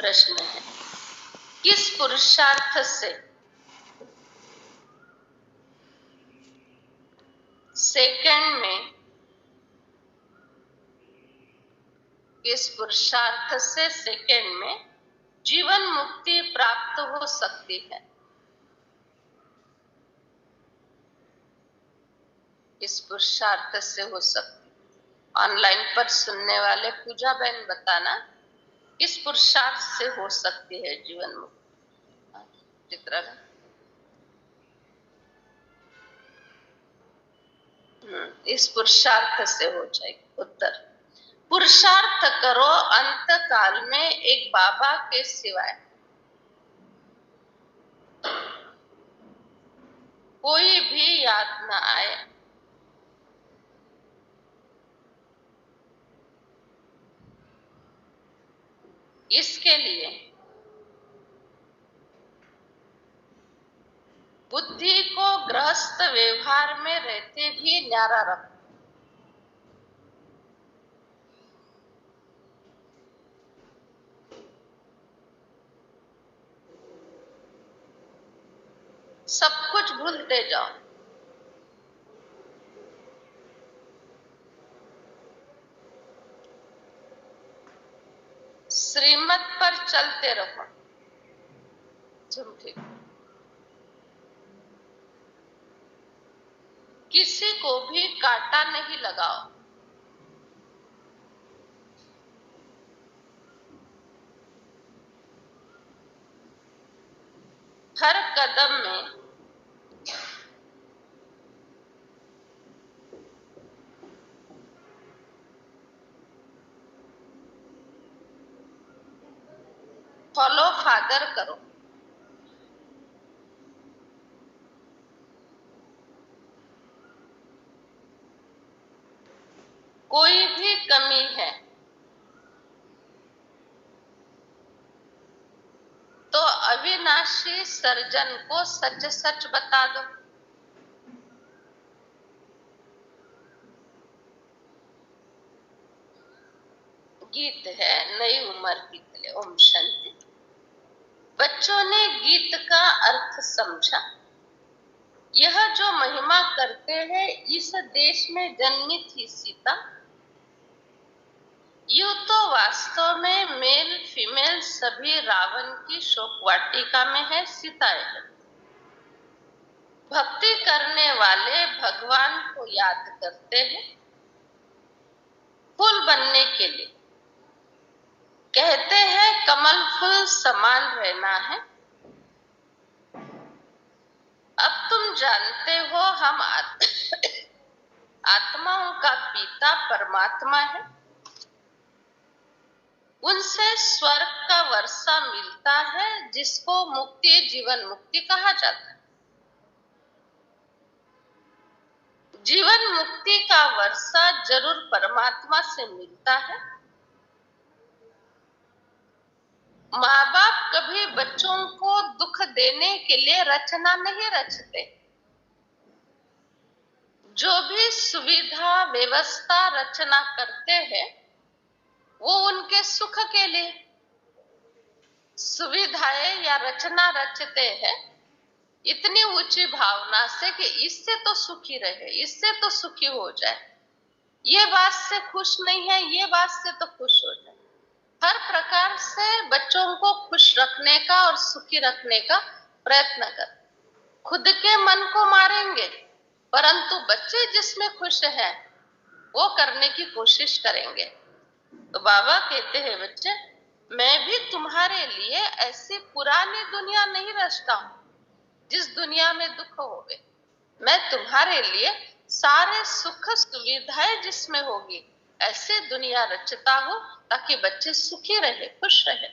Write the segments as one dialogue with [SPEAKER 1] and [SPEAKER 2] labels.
[SPEAKER 1] प्रश्न है, किस पुरुषार्थ से सेकंड में जीवन मुक्ति प्राप्त हो सकती है? किस पुरुषार्थ से हो सकती? ऑनलाइन पर सुनने वाले पूजा बहन बताना, किस पुरुषार्थ से हो सकती है जीवन मुक्ति? चित्रा इस पुरुषार्थ से हो जाएगी। उत्तर, पुरुषार्थ करो अंत काल में एक बाबा के सिवाय कोई भी याद न आए। इसके लिए बुद्धि को गृहस्थ व्यवहार में रहते भी न्यारा रखो। सब कुछ भूलते जाओ। श्रीमत पर चलते रहो। ठीक, किसी को भी कांटा नहीं लगाओ। हर कदम में फॉलो फादर करो। कोई भी कमी है तो अविनाशी सर्जन को सच सच बता दो। गीत है नई उम्र के लिए। ओम शांति। बच्चों ने गीत का अर्थ समझा। यह जो महिमा करते हैं, इस देश में जन्मी थी सीता। यूं तो वास्तव में मेल फीमेल सभी रावण की शोक वाटिका में है, सीताएं हैं। भक्ति करने वाले भगवान को याद करते हैं फूल बनने के लिए। कहते हैं कमल फूल समान रहना है। अब तुम जानते हो हम आत्माओं का पिता परमात्मा है। उनसे स्वर्ग का वर्षा मिलता है, जिसको मुक्ति जीवन मुक्ति कहा जाता है। जीवन मुक्ति का वर्षा जरूर परमात्मा से मिलता है। माँ बाप कभी बच्चों को दुख देने के लिए रचना नहीं रचते। जो भी सुविधा व्यवस्था रचना करते हैं वो उनके सुख के लिए सुविधाएं या रचना रचते हैं इतनी ऊंची भावना से कि इससे तो सुखी रहे, इससे तो सुखी हो जाए, ये बात से खुश नहीं है, ये बात से तो खुश हो जाए। हर प्रकार से बच्चों को खुश रखने का और सुखी रखने का प्रयत्न कर। खुद के मन को मारेंगे, परंतु बच्चे जिसमें खुश हैं वो करने की कोशिश करेंगे। तो बाबा कहते हैं बच्चे, मैं भी तुम्हारे लिए ऐसी पुरानी दुनिया नहीं रचता हूं जिस दुनिया में दुख होवे। मैं तुम्हारे लिए सारे सुख सुविधाएं जिसमें होगी ऐसे दुनिया रचता हूं ताकि बच्चे सुखी रहे, खुश रहे।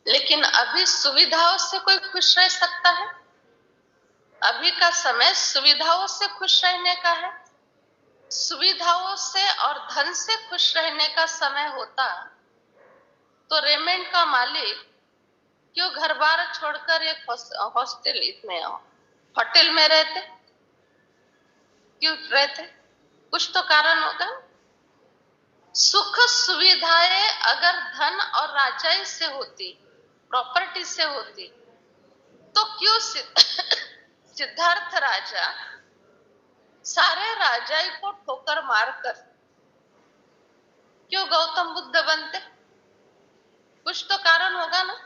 [SPEAKER 1] लेकिन अभी सुविधाओं से कोई खुश रह सकता है? अभी का समय सुविधाओं से खुश रहने का है। सुविधाओं से और धन से खुश रहने का समय होता तो रेमेंट का मालिक क्यों घर बार छोड़कर एक हॉस्टल इसमें होटल में रहते? क्यों रहते? कुछ तो कारण होगा। सुख सुविधाएं अगर धन और राजाई से होती, प्रॉपर्टी से होती, तो क्यों सिद्धार्थ राजा सारे राजाई को ठोकर मारकर क्यों गौतम बुद्ध बनते? कुछ तो कारण होगा ना।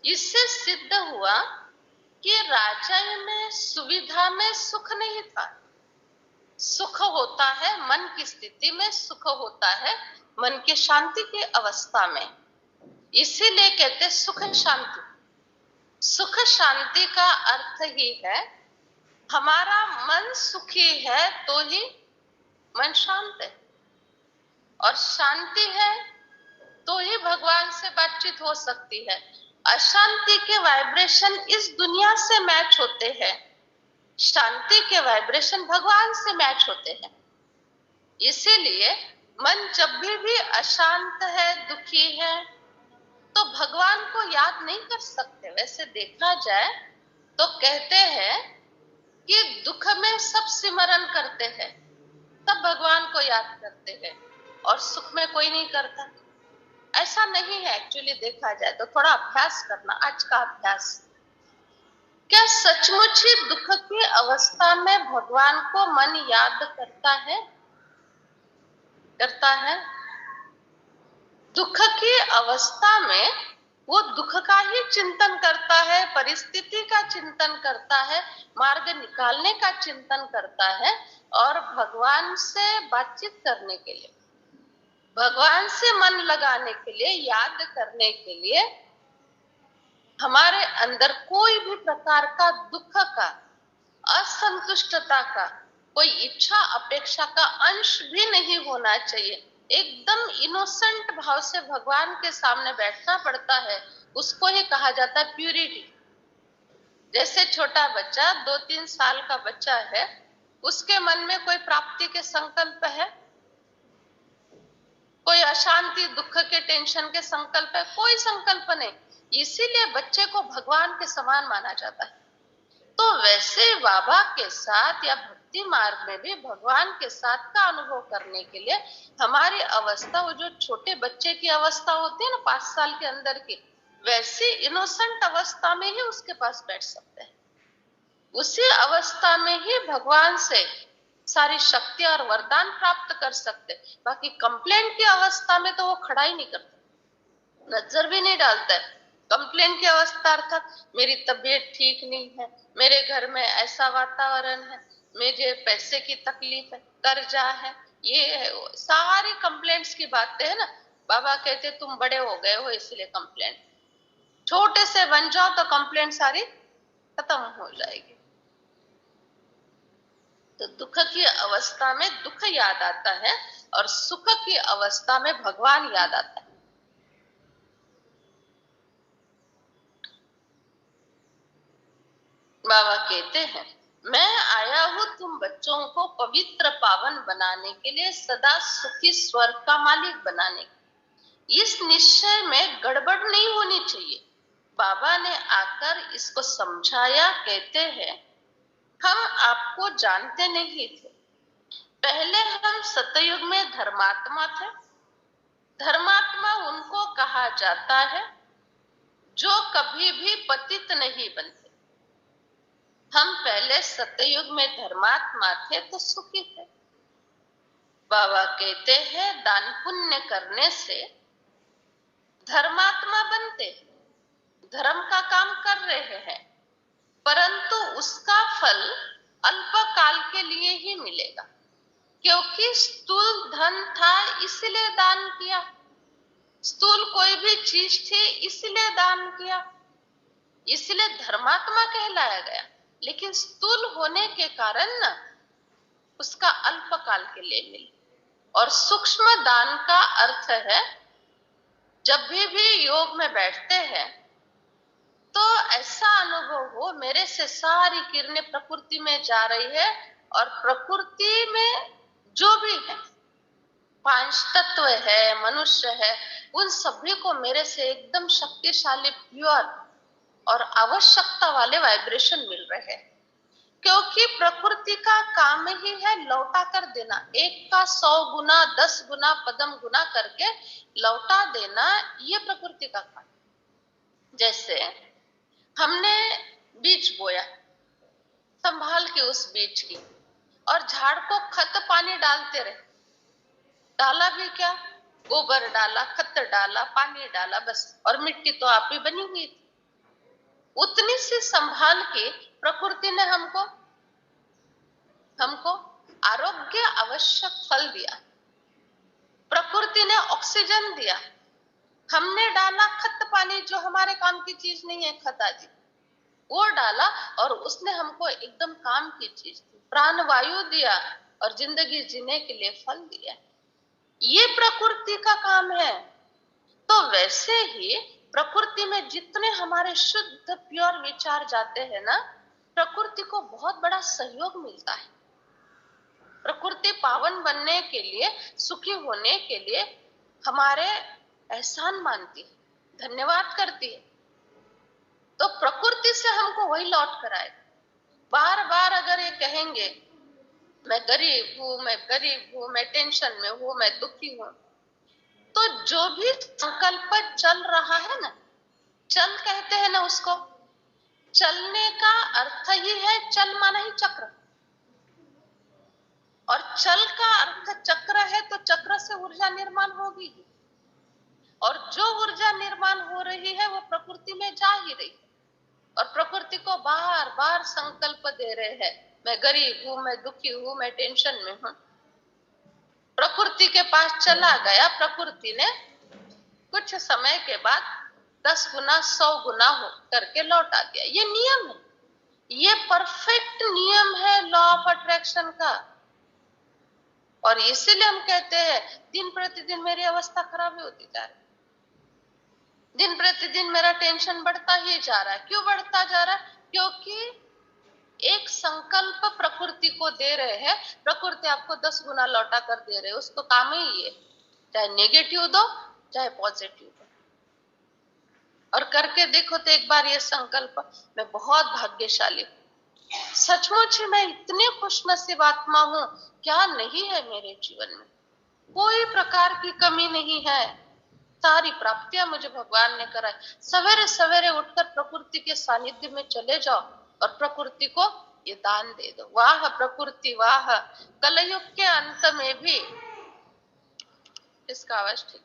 [SPEAKER 1] इससे सिद्ध हुआ कि राजाई में, सुविधा में सुख नहीं था। सुख होता है मन की स्थिति में, सुख होता है मन की शांति की अवस्था में। इसीलिए कहते सुख शांति। सुख शांति का अर्थ ही है हमारा मन सुखी है तो ही मन शांत है, और शांति है तो ही भगवान से बातचीत हो सकती है। अशांति के वाइब्रेशन इस दुनिया से मैच होते हैं, शांति के वाइब्रेशन भगवान से मैच होते हैं। इसीलिए मन जब भी अशांत है, दुखी है, तो भगवान को याद नहीं कर सकते। वैसे देखा जाए तो कहते हैं कि दुख में सब सिमरन करते हैं, तब भगवान को याद करते हैं, और सुख में कोई नहीं करता। ऐसा नहीं है एक्चुअली देखा जाए तो। थोड़ा अभ्यास करना, आज का अभ्यास। क्या सचमुच ही दुख की अवस्था में भगवान को मन याद करता है? करता है। दुख की अवस्था में वो दुख का ही चिंतन करता है, परिस्थिति का चिंतन करता है, मार्ग निकालने का चिंतन करता है, और भगवान से बातचीत करने के लिए, भगवान से मन लगाने के लिए, याद करने के लिए हमारे अंदर कोई भी प्रकार का दुख का, असंतुष्टता का, कोई इच्छा अपेक्षा का अंश भी नहीं होना चाहिए। एकदम इनोसेंट भाव से भगवान के सामने बैठना पड़ता है। उसको ही कहा जाता है प्यूरिटी। जैसे छोटा बच्चा, 2-3 साल का बच्चा है, उसके मन में कोई प्राप्ति के संकल्प है, कोई अशांति दुख के टेंशन के संकल्प है? कोई संकल्प नहीं। इसीलिए बच्चे को भगवान के समान माना जाता है। तो वैसे बाबा के साथ या भक्ति मार्ग में भी भगवान के साथ का अनुभव करने के लिए हमारी अवस्था, वो जो छोटे बच्चे की अवस्था होती है ना 5 साल के अंदर की, वैसी इनोसेंट अवस्था में ही उसके पास बैठ सकते हैं। उसी अवस्था में ही भगवान से सारी शक्ति और वरदान प्राप्त कर सकते। बाकी कंप्लेंट की अवस्था में तो वो खड़ा ही नहीं करता, नजर भी नहीं डालता है। कंप्लेंट की अवस्था अर्थात मेरी तबीयत ठीक नहीं है, मेरे घर में ऐसा वातावरण है, मुझे पैसे की तकलीफ है, कर्जा है, ये है, सारी कंप्लेंट्स की बातें है ना। बाबा कहते तुम बड़े हो गए हो इसलिए कंप्लेंट, छोटे से बन जाओ तो कंप्लेंट सारी खत्म हो जाएगी। तो दुख की अवस्था में दुख याद आता है, और सुख की अवस्था में भगवान याद आता है। बाबा कहते हैं मैं आया हूं तुम बच्चों को पवित्र पावन बनाने के लिए, सदा सुखी स्वर्ग का मालिक बनाने के। इस निश्चय में गड़बड़ नहीं होनी चाहिए। बाबा ने आकर इसको समझाया। कहते हैं हम आपको जानते नहीं थे, पहले हम सतयुग में धर्मात्मा थे। धर्मात्मा उनको कहा जाता है जो कभी भी पतित नहीं बनते। हम पहले सतयुग में धर्मात्मा थे तो सुखी थे। बाबा कहते हैं दान पुण्य करने से धर्मात्मा बनते, धर्म का काम कर रहे हैं, परंतु उसका फल अल्पकाल के लिए ही मिलेगा, क्योंकि स्थूल धन था इसलिए दान किया, स्थूल कोई भी चीज थी इसलिए दान किया, इसलिए धर्मात्मा कहलाया गया। लेकिन स्थूल होने के कारण न उसका अल्पकाल के लिए मिले। और सूक्ष्म दान का अर्थ है जब भी योग में बैठते हैं तो ऐसा अनुभव हो मेरे से सारी किरणें प्रकृति में जा रही है, और प्रकृति में जो भी है, 5 तत्व है, मनुष्य है, उन सभी को मेरे से एकदम शक्तिशाली, प्योर और आवश्यकता वाले वाइब्रेशन मिल रहे हैं। क्योंकि प्रकृति का काम ही है लौटा कर देना, 1 का 100 गुना 10 गुना पदम गुना करके लौटा देना, ये प्रकृति का काम। जैसे हमने बीज बोया, संभाल के उस बीज की, और झाड़ को खत पानी डालते रहे। डाला भी क्या, गोबर डाला, खत डाला, पानी डाला, बस, और मिट्टी तो आप ही बनी हुई थी। उतनी सी संभाल के प्रकृति ने हमको आरोग्य आवश्यक फल दिया, प्रकृति ने ऑक्सीजन दिया, हमने डाला खत पानी, जो हमारे काम की चीज नहीं है, खत आदि वो डाला, और उसने हमको एकदम काम की चीज दी, प्राण वायु दिया और जिंदगी जीने के लिए फल दिया। ये प्रकृति का काम है। तो वैसे ही प्रकृति में जितने हमारे शुद्ध प्योर विचार जाते हैं ना, प्रकृति को बहुत बड़ा सहयोग मिलता है। प्रकृति पावन बनने के लिए, सुखी होने के लिए हमारे एहसान मानती है, धन्यवाद करती है। तो प्रकृति से हमको वही लौट कर आए। बार बार अगर ये कहेंगे मैं गरीब हूं, मैं गरीब हूं, मैं टेंशन में हूं, मैं दुखी हूं, तो जो भी संकल्प चल रहा है ना, चल कहते हैं ना उसको, चलने का अर्थ ही है, चल माना ही चक्र, और चल का अर्थ चक्र है, तो चक्र से ऊर्जा निर्माण होगी, और जो ऊर्जा निर्माण हो रही है वो प्रकृति में जा ही रही है, और प्रकृति को बार बार संकल्प दे रहे हैं, मैं गरीब हूं, मैं दुखी हूं, मैं टेंशन में हूं। प्रकृति के पास चला गया, प्रकृति ने कुछ समय के बाद 10 गुना 100 गुना हो करके लौटा दिया। ये नियम है, ये परफेक्ट नियम है लॉ ऑफ अट्रैक्शन का। और इसीलिए हम कहते हैं दिन प्रतिदिन मेरी अवस्था खराब होती जा रही, दिन प्रतिदिन मेरा टेंशन बढ़ता ही जा रहा है। क्यों बढ़ता जा रहा है? क्योंकि एक संकल्प प्रकृति को दे रहे हैं, प्रकृति आपको 10 गुना लौटा कर दे रहे हैं, उसको काम ही ये, चाहे नेगेटिव दो चाहे पॉजिटिव दो। और करके देखो तो एक बार ये संकल्प, मैं बहुत भाग्यशाली हूँ, सचमुच ही मैं इतनी खुशनसीब आत्मा हूं, क्या नहीं है मेरे जीवन में, कोई प्रकार की कमी नहीं है, सारी प्राप्तियां मुझे भगवान ने कराई। सवेरे सवेरे उठकर प्रकृति के सानिध्य में चले जाओ और प्रकृति को ये दान दे दो। वाह प्रकृति वाह, कलयुग के अंत में भी, इसका आवाज ठीक,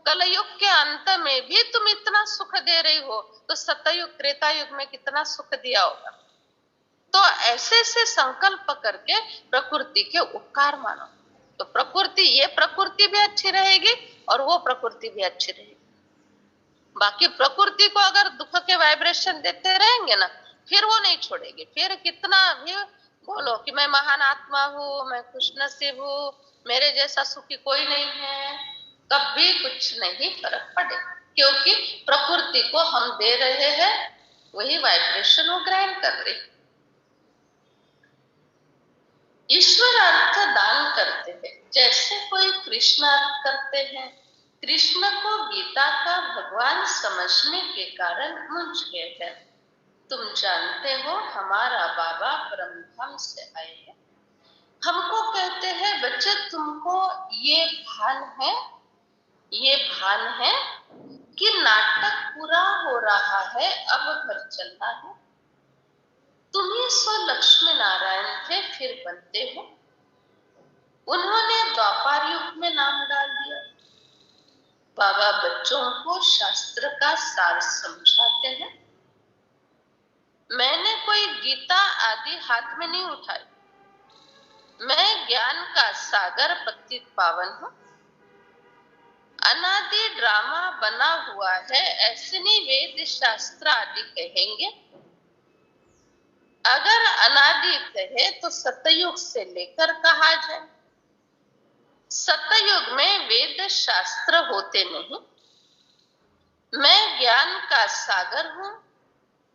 [SPEAKER 1] कलयुग के अंत में भी तुम इतना सुख दे रही हो, तो सतयुग त्रेता युग में कितना सुख दिया होगा। तो ऐसे ऐसे संकल्प करके प्रकृति के उपकार मानो, तो प्रकृति, ये प्रकृति भी अच्छी रहेगी और वो प्रकृति भी अच्छी रहेगी। बाकी प्रकृति को अगर दुख के वाइब्रेशन देते रहेंगे ना, फिर वो नहीं छोड़ेगी, फिर कितना भी बोलो कि मैं महान आत्मा हूँ, मैं खुशनसीब हूँ, मेरे जैसा सुखी कोई नहीं है, कभी कुछ नहीं फर्क पड़ेगा, क्योंकि प्रकृति को हम दे रहे हैं, वही वाइब्रेशन वो ग्रहण कर रही। ईश्वर अर्थ दान करते हैं, जैसे कोई कृष्ण अर्थ करते हैं। कृष्ण को गीता का भगवान समझने के कारण मुझ गए हैं। तुम जानते हो हमारा बाबा परमधाम से आए हैं, हमको कहते हैं बच्चे तुमको ये भान है कि नाटक पूरा हो रहा है, अब घर चलना है। तुम ही सो लक्ष्मी नारायण थे, फिर बनते हो। उन्होंने द्वापर युग में नाम डाल दिया। बाबा बच्चों को शास्त्र का सार समझाते हैं। मैंने कोई गीता आदि हाथ में नहीं उठाई, मैं ज्ञान का सागर पतित पावन हूं। अनादि ड्रामा बना हुआ है, ऐसे नहीं वेद शास्त्र आदि कहेंगे। अगर अनादि कहे तो सतयुग से लेकर कहा जाए। सतयुग में वेद शास्त्र होते नहीं। मैं ज्ञान का सागर हूं।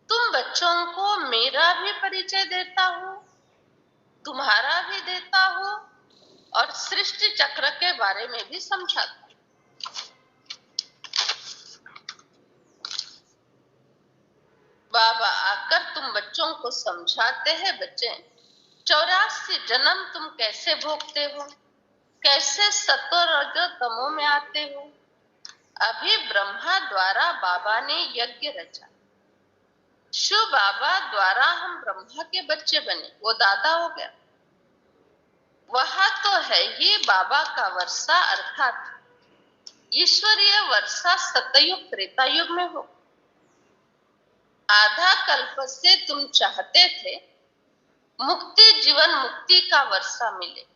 [SPEAKER 1] तुम बच्चों को मेरा भी परिचय देता हूं, तुम्हारा भी देता हूं, और सृष्टि चक्र के बारे में भी समझाता हूं। बाबा आकर तुम बच्चों को समझाते हैं, बच्चे 84 जन्म तुम कैसे भोगते हो, कैसे सतो रजो तमो में आते हो। अभी ब्रह्मा द्वारा बाबा ने यज्ञ रचा, शिव बाबा द्वारा हम ब्रह्मा के बच्चे बने, वो दादा हो गया। वहां तो है ही बाबा का वर्षा, अर्थात ईश्वरीय वर्षा सतयुग त्रेता युग में हो। आधा कल्प से तुम चाहते थे मुक्ति, जीवन मुक्ति का वर्षा मिले,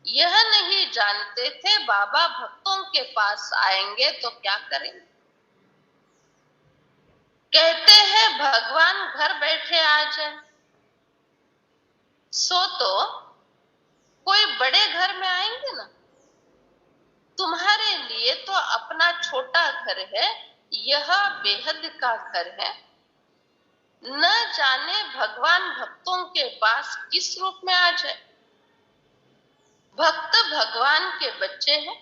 [SPEAKER 1] यह नहीं जानते थे बाबा भक्तों के पास आएंगे तो क्या करेंगे। कहते हैं भगवान घर बैठे आ जाए, सो तो कोई बड़े घर में आएंगे ना। तुम्हारे लिए तो अपना छोटा घर है, यह बेहद का घर है। न जाने भगवान भक्तों के पास किस रूप में आ जाए। भक्त भगवान के बच्चे हैं,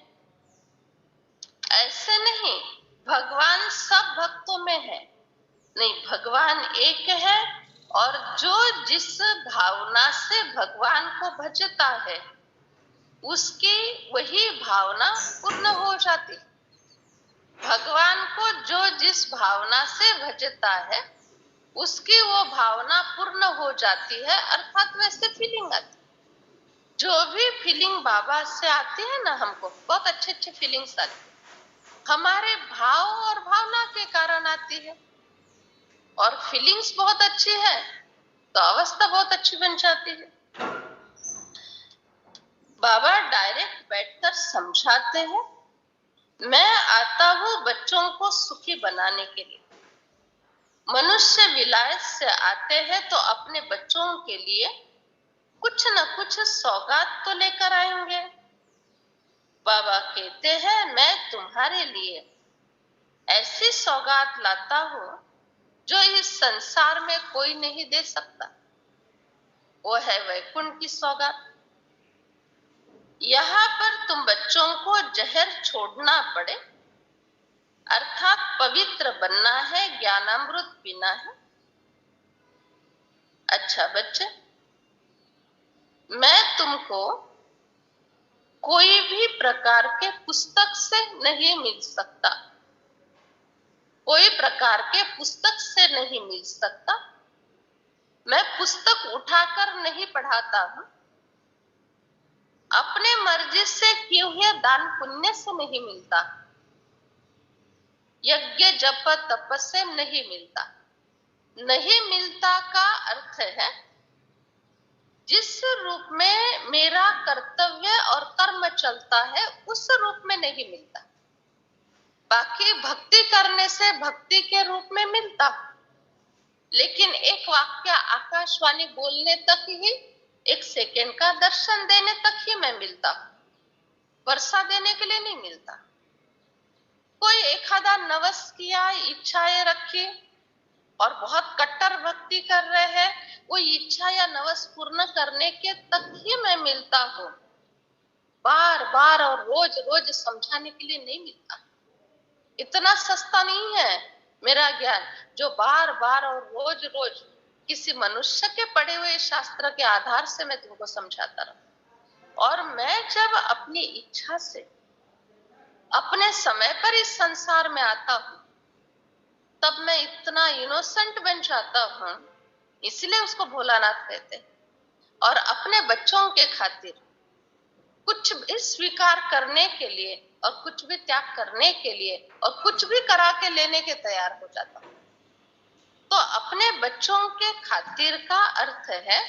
[SPEAKER 1] ऐसे नहीं भगवान सब भक्तों में है, नहीं, भगवान एक है और जो जिस भावना से भगवान को भजता है उसकी वही भावना पूर्ण हो जाती। भगवान को जो जिस भावना से भजता है उसकी वो भावना पूर्ण हो जाती है, अर्थात वैसे फीलिंग आती। जो भी फीलिंग बाबा से आती है ना, हमको बहुत अच्छे अच्छे फीलिंग्स आती है, हमारे भाव और भावना के कारण आती है। और फीलिंग्स बहुत अच्छी है तो अवस्था बहुत अच्छी बन जाती है। बाबा डायरेक्ट बैठकर समझाते हैं, मैं आता हूं बच्चों को सुखी बनाने के लिए। मनुष्य विलायत से आते हैं तो अपने बच्चों के लिए कुछ न कुछ सौगात तो लेकर आएंगे। बाबा कहते हैं, मैं तुम्हारे लिए ऐसी सौगात लाता हूं जो इस संसार में कोई नहीं दे सकता। वो है वैकुंठ की सौगात। यहाँ पर तुम बच्चों को जहर छोड़ना पड़े, अर्थात पवित्र बनना है, ज्ञानामृत पीना है। अच्छा बच्चे, मैं तुमको कोई भी प्रकार के पुस्तक से नहीं मिल सकता, कोई प्रकार के पुस्तक से नहीं मिल सकता। मैं पुस्तक उठाकर नहीं पढ़ाता हूं, अपने मर्जी से किए हुए दान पुण्य से नहीं मिलता, यज्ञ जप तप से नहीं मिलता। नहीं मिलता का अर्थ है जिस रूप में मेरा कर्तव्य और कर्म चलता है उस रूप में नहीं मिलता। बाकी भक्ति करने से भक्ति के रूप में मिलता, लेकिन एक वाक्य आकाशवाणी बोलने तक ही, एक सेकंड का दर्शन देने तक ही मैं मिलता, वर्षा देने के लिए नहीं मिलता। कोई एखादा नवस किया, इच्छाएं रखी और बहुत कट्टर भक्ति कर रहे हैं, वो इच्छा या नवस पूर्ण करने के तक ही मैं मिलता हूं, बार बार और रोज रोज समझाने के लिए नहीं मिलता। इतना सस्ता नहीं है मेरा ज्ञान जो बार बार और रोज रोज किसी मनुष्य के पढ़े हुए शास्त्र के आधार से मैं तुमको समझाता रहूं। और मैं जब अपनी इच्छा से अपने समय पर इस संसार में आता हूं तब मैं इतना इनोसेंट बन जाता हूं, इसलिए उसको भोलानाथ कहते हैं। और अपने बच्चों के खातिर कुछ भी स्वीकार करने के लिए और कुछ भी त्याग करने के लिए और कुछ भी करा के लेने के तैयार हो जाता हूं। तो अपने बच्चों के खातिर का अर्थ है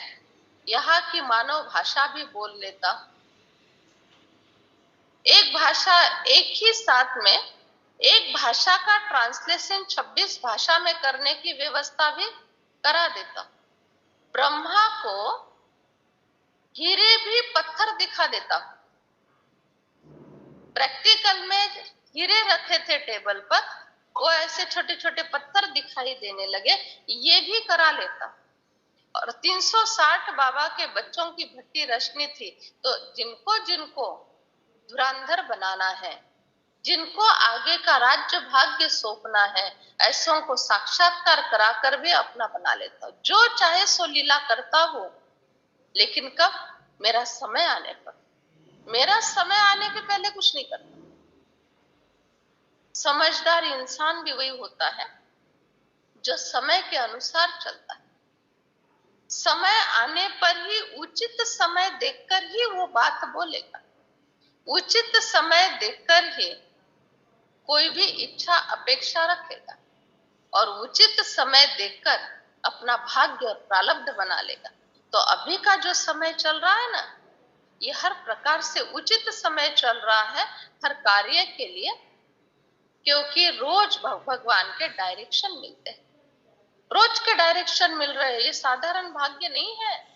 [SPEAKER 1] यहाँ की मानव भाषा भी बोल लेता, एक भाषा एक ही साथ में एक भाषा का ट्रांसलेशन 26 भाषा में करने की व्यवस्था भी करा देता। ब्रह्मा को हीरे भी पत्थर दिखा देता। प्रैक्टिकल में हीरे रखे थे टेबल पर, वो ऐसे छोटे छोटे पत्थर दिखाई देने लगे, ये भी करा लेता। और 360 बाबा के बच्चों की भट्टी रचनी थी, तो जिनको जिनको धुरंधर बनाना है, जिनको आगे का राज्य भाग्य सौंपना है, ऐसों को साक्षात्कार कराकर भी अपना बना लेता हूं। जो चाहे सो लीला करता हूं, लेकिन कब? मेरा समय आने पर। मेरा समय आने के पहले कुछ नहीं करता। समझदार इंसान भी वही होता है जो समय के अनुसार चलता है। समय आने पर ही, उचित समय देखकर ही वो बात बोलेगा। उचित समय देखकर ही कोई भी इच्छा अपेक्षा रखेगा और उचित समय देखकर अपना भाग्य और प्रारब्ध बना लेगा। तो अभी का जो समय चल रहा है ना, ये हर प्रकार से उचित समय चल रहा है हर कार्य के लिए, क्योंकि रोज भगवान के डायरेक्शन मिलते हैं। रोज के डायरेक्शन मिल रहे हैं, ये साधारण भाग्य नहीं है।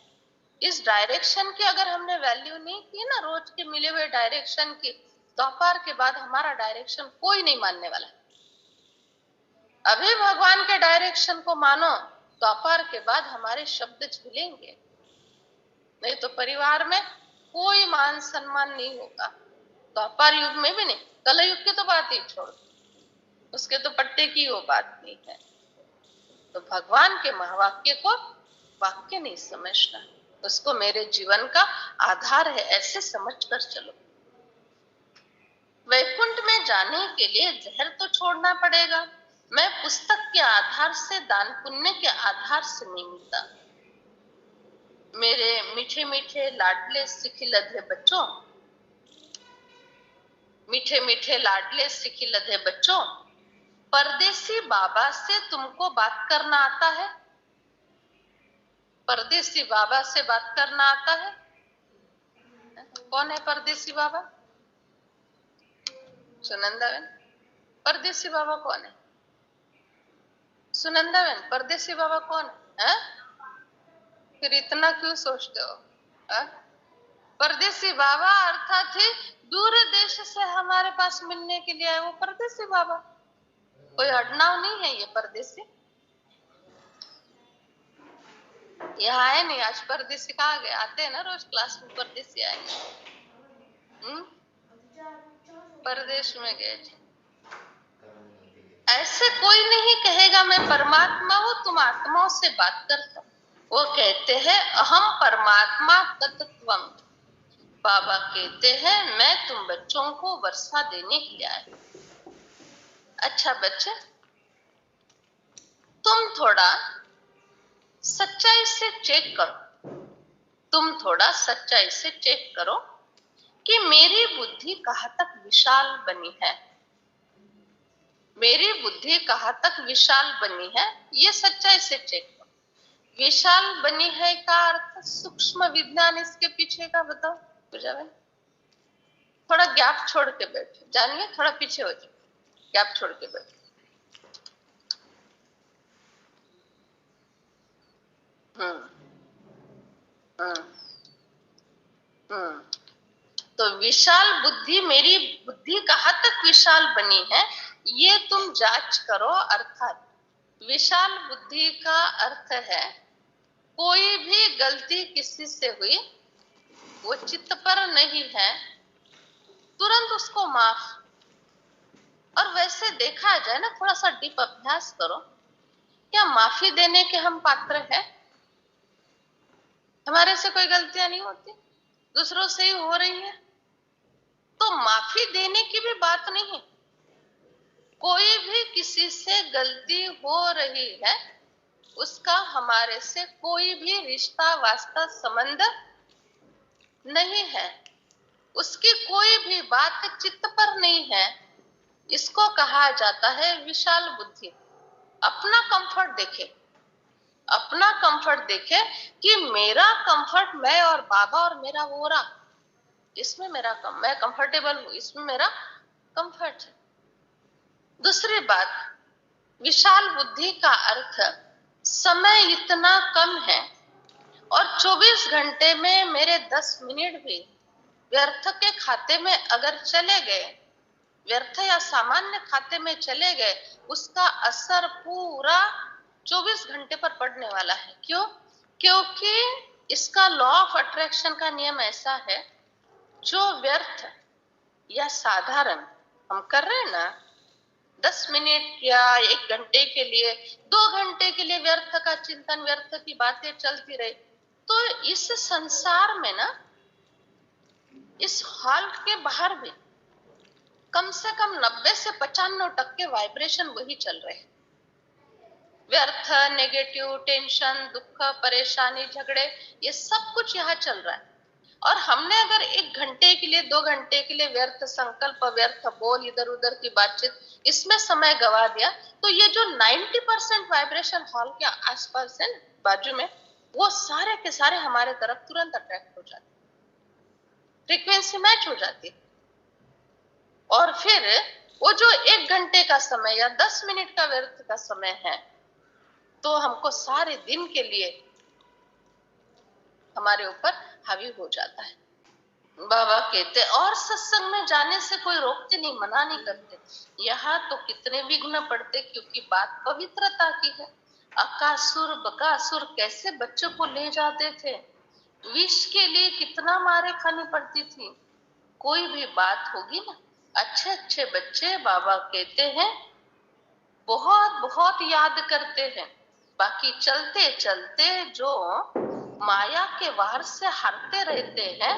[SPEAKER 1] इस डायरेक्शन की अगर हमने वैल्यू नहीं की ना, रोज के मिले हुए डायरेक्शन की, दोपहर के बाद हमारा डायरेक्शन कोई नहीं मानने वाला। अभी भगवान के डायरेक्शन को मानो, दोपहर के बाद हमारे शब्द झूलेंगे। नहीं तो परिवार में कोई मान सम्मान नहीं होगा। द्वापर युग में भी नहीं, कल युग की तो बात ही छोड़, उसके तो पट्टे की वो बात नहीं है। तो भगवान के महावाक्य को वाक्य नहीं समझना, उसको मेरे जीवन का आधार है ऐसे समझकर चलो। वैकुंठ में जाने के लिए जहर तो छोड़ना पड़ेगा। मैं पुस्तक के आधार से, दान पुण्य के आधार से नहीं मिलता। मेरे मीठे मीठे लाडले सिखिलधे बच्चों, मीठे मीठे लाडले सिखिलधे बच्चों, परदेसी बाबा से तुमको बात करना आता है? परदेसी बाबा से बात करना आता है? कौन है परदेसी बाबा? सुनंदा बहन, परदेसी बाबा कौन है? सुनंदा बहन, परदेसी बाबा कौन है? फिर इतना क्यों सोचते हो? परदेसी बाबा अर्थात ही दूर देश से हमारे पास मिलने के लिए आए, वो परदेसी बाबा। कोई अडनाव नहीं है ये परदेसी। यहाँ आए नहीं, आज परदेसी कहाँ गए? आते हैं ना रोज क्लास में, परदेसी आए। परदेश में गए थे। ऐसे कोई नहीं कहेगा मैं परमात्मा हूं, तुम आत्माओं से बात करता। वो कहते हैं अहम परमात्मा तत्त्वम। बाबा कहते हैं मैं तुम बच्चों को वर्षा देने के लिए आए। अच्छा बच्चे, तुम थोड़ा सच्चाई से चेक करो, तुम थोड़ा सच्चाई से चेक करो कि मेरी बुद्धि कहां तक विशाल बनी है। मेरी बुद्धि कहां तक विशाल बनी है, ये सच्चाई से चेक करो। विशाल बनी है का अर्थ सूक्ष्म विज्ञान इसके पीछे का बताओ पूजा भाई। थोड़ा गैप छोड़ के बैठो, जानिए, थोड़ा पीछे हो जाओ, गैप छोड़ के बैठो। तो विशाल बुद्धि, मेरी बुद्धि कहां तक विशाल बनी है ये तुम जांच करो। अर्थात विशाल बुद्धि का अर्थ है कोई भी गलती किसी से हुई, वो चित्त पर नहीं है, तुरंत उसको माफ। और वैसे देखा जाए ना, थोड़ा सा डीप अभ्यास करो, क्या माफी देने के हम पात्र हैं? हमारे से कोई गलतियां नहीं होती, दूसरों से ही हो रही है, तो माफी देने की भी बात नहीं। कोई भी किसी से गलती हो रही है, उसका हमारे से कोई भी रिश्ता वास्ता संबंध नहीं है, उसकी कोई भी बात चित्त पर नहीं है। इसको कहा जाता है विशाल बुद्धि। अपना कंफर्ट देखे, अपना कंफर्ट देखे कि मेरा कंफर्ट, मैं और बाबा और मेरा वो रहा, इसमें मेरा मैं कंफर्टेबल हूं, इसमें मेरा कंफर्ट है। दूसरी बात, विशाल बुद्धि का अर्थ समय इतना कम है और 24 घंटे में मेरे 10 मिनट भी व्यर्थ के खाते में अगर चले गए, व्यर्थ या सामान्य खाते में चले गए, उसका असर पूरा 24 घंटे पर पड़ने वाला है। क्यों? क्योंकि इसका लॉ ऑफ अट्रैक्शन का नियम ऐसा है, जो व्यर्थ या साधारण हम कर रहे हैं ना, 10 मिनट या 1 घंटे के लिए, 2 घंटे के लिए व्यर्थ का चिंतन, व्यर्थ की बातें चलती रही, तो इस संसार में ना, इस हॉल के बाहर भी कम से कम 90 से 95% वाइब्रेशन वही चल रहे हैं। व्यर्थ, नेगेटिव, टेंशन, दुख, परेशानी, झगड़े, ये सब कुछ यहाँ चल रहा है। और हमने अगर 1 घंटे के लिए, 2 घंटे के लिए व्यर्थ संकल्प, व्यर्थ बोल, इधर उधर की बातचीत, इसमें समय गवा दिया, तो ये जो 90% वाइब्रेशन हॉल के आसपास है बाजू में, वो सारे के सारे हमारे तरफ तुरंत अट्रैक्ट हो जाते, फ्रीक्वेंसी मैच हो जाती। और फिर वो जो 1 घंटे का समय या 10 मिनट का व्यर्थ का समय है, तो हमको सारे दिन के लिए हमारे ऊपर हावी हो जाता है। बाबा कहते, और सत्संग में जाने से कोई रोकते नहीं, मना नहीं करते। यहाँ तो कितने विघ्न पड़ते, क्योंकि बात पवित्रता की है। अकासुर बकासुर कैसे बच्चों को ले जाते थे, विष के लिए कितना मारे खानी पड़ती थी। कोई भी बात होगी ना, अच्छे अच्छे बच्चे बाबा कहते हैं बहुत बहुत याद करते हैं, बाकी चलते चलते जो माया के वार से हारते रहते हैं,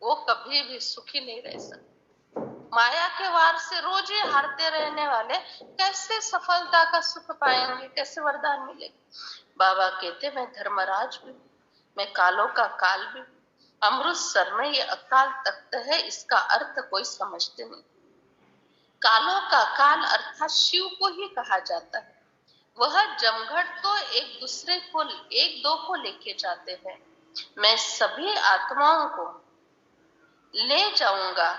[SPEAKER 1] वो कभी भी सुखी नहीं रह सकते। माया के वार से रोज ही हारते रहने वाले कैसे सफलता का सुख पाएंगे, कैसे वरदान मिलेगा। बाबा कहते, मैं धर्मराज भी, मैं कालों का काल भी, अमृतसर में ये अकाल तख्त है, इसका अर्थ कोई समझते नहीं। कालों का काल अर्थात शिव को ही कहा जाता है। वह जमघट तो एक दूसरे को, एक दो को लेके जाते हैं। मैं सभी आत्माओं को ले जाऊंगा,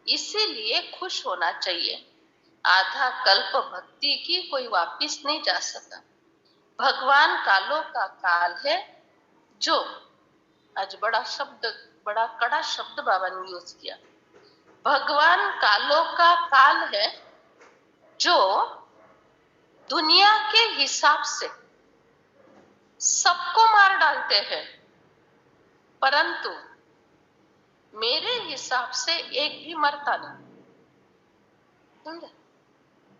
[SPEAKER 1] इसीलिए खुश होना चाहिए। आधा कल्प भक्ति की कोई वापिस नहीं जा सका। भगवान कालों का काल है, जो आज बड़ा शब्द, बड़ा कड़ा शब्द बाबा ने यूज किया। भगवान कालों का काल है, जो दुनिया के हिसाब से सबको मार डालते हैं, परंतु मेरे हिसाब से एक भी मरता नहीं। समझे?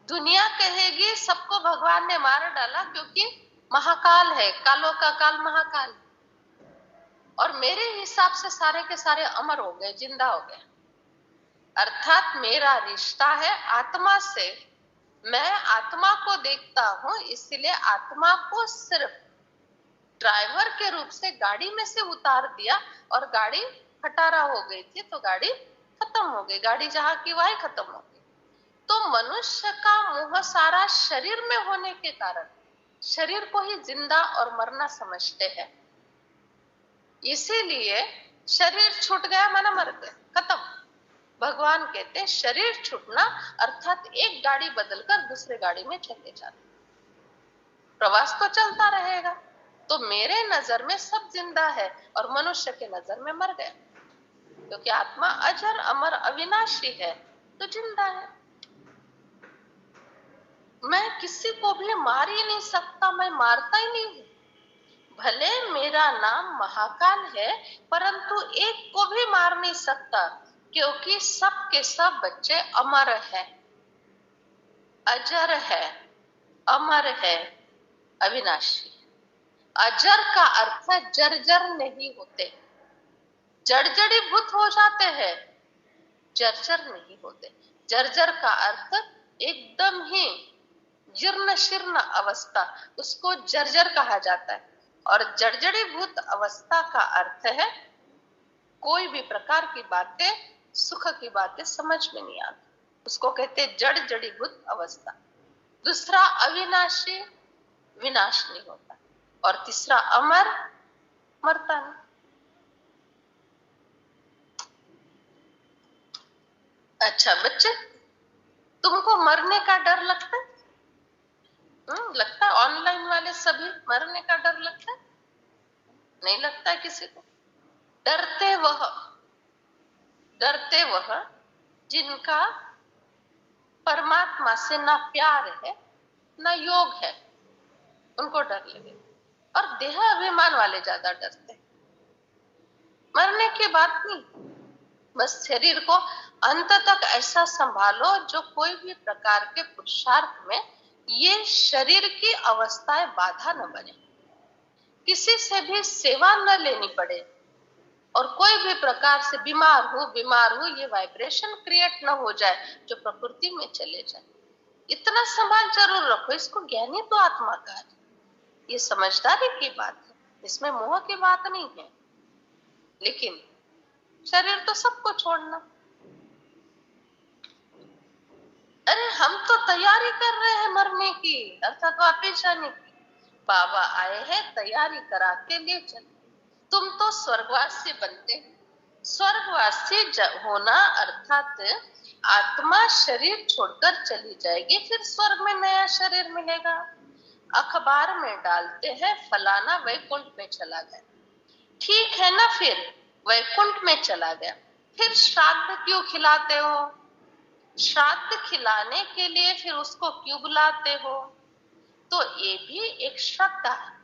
[SPEAKER 1] दुनिया कहेगी सबको भगवान ने मार डाला, क्योंकि महाकाल है, कालों का काल महाकाल। और मेरे हिसाब से सारे के सारे अमर हो गए, जिंदा हो गए। अर्थात मेरा रिश्ता है आत्मा से, मैं आत्मा को देखता हूं, इसलिए आत्मा को सिर्फ ड्राइवर के रूप से गाड़ी में से उतार दिया, और गाड़ी खटारा हो गई थी तो गाड़ी खत्म हो गई, गाड़ी जहां की वही खत्म हो गई। तो मनुष्य का मोह सारा शरीर में होने के कारण शरीर को ही जिंदा और मरना समझते हैं। इसीलिए शरीर छूट गया माना मर गए, खत्म। भगवान कहते हैं शरीर छूटना अर्थात एक गाड़ी बदलकर दूसरे गाड़ी में चले जाना, प्रवास तो चलता रहेगा। तो मेरे नजर में सब जिंदा है और मनुष्य के नजर में मर गया, क्योंकि आत्मा अजर अमर अविनाशी है, तो जिंदा है। मैं किसी को भी मार ही नहीं सकता, मैं मारता ही नहीं हूं। भले मेरा नाम महाकाल है, परंतु एक को भी मार नहीं सकता, क्योंकि सब के सब बच्चे अमर है, अजर है, अमर है, अविनाशी। अजर का अर्थ है जर्जर नहीं होते, जड़जड़ीभूत हो जाते हैं, जर्जर नहीं होते। जर्जर का अर्थ एकदम ही जीर्ण शीर्ण अवस्था, उसको जर्जर कहा जाता है। और जर्जड़ीभूत अवस्था का अर्थ है कोई भी प्रकार की बातें, सुख की बातें समझ में नहीं आती, उसको कहते जड़ जड़ीभूत अवस्था। दूसरा अविनाशी, विनाश नहीं होता। और तीसरा अमर, मरता नहीं। अच्छा बच्चे, तुमको मरने का डर लगता है? लगता है? ऑनलाइन वाले सभी मरने का डर लगता है? नहीं लगता है किसी को। डरते वह जिनका परमात्मा से ना प्यार है ना योग है, उनको डर लगे। और देह अभिमान वाले ज्यादा डरते हैं। मरने की बात नहीं, बस शरीर को अंत तक ऐसा संभालो जो कोई भी प्रकार के पुरुषार्थ में ये शरीर की अवस्थाएं बाधा न बने, किसी से भी सेवा न लेनी पड़े, और कोई भी प्रकार से बीमार हो ये वाइब्रेशन क्रिएट न हो जाए जो प्रकृति में चले जाए। इतना संभाल जरूर रखो। इसको ज्ञानी तो आत्मा कहा, ये समझदारी की बात है, इसमें मोह की बात नहीं है। लेकिन शरीर तो सबको छोड़ना। अरे हम तो तैयारी कर रहे हैं मरने की, अर्थात वापिस जाने की। बाबा आए हैं तैयारी करा के लिए चले। तुम तो स्वर्गवासी बनते। स्वर्गवासी होना अर्थात आत्मा शरीर छोड़कर चली जाएगी, फिर स्वर्ग में नया शरीर मिलेगा। अखबार में डालते हैं फलाना वैकुंठ में चला गया, ठीक है ना, फिर वैकुंठ में चला गया, फिर श्राद्ध क्यों खिलाते हो? श्राद्ध खिलाने के लिए फिर उसको क्यों बुलाते हो? तो ये भी एक श्रद्धा है।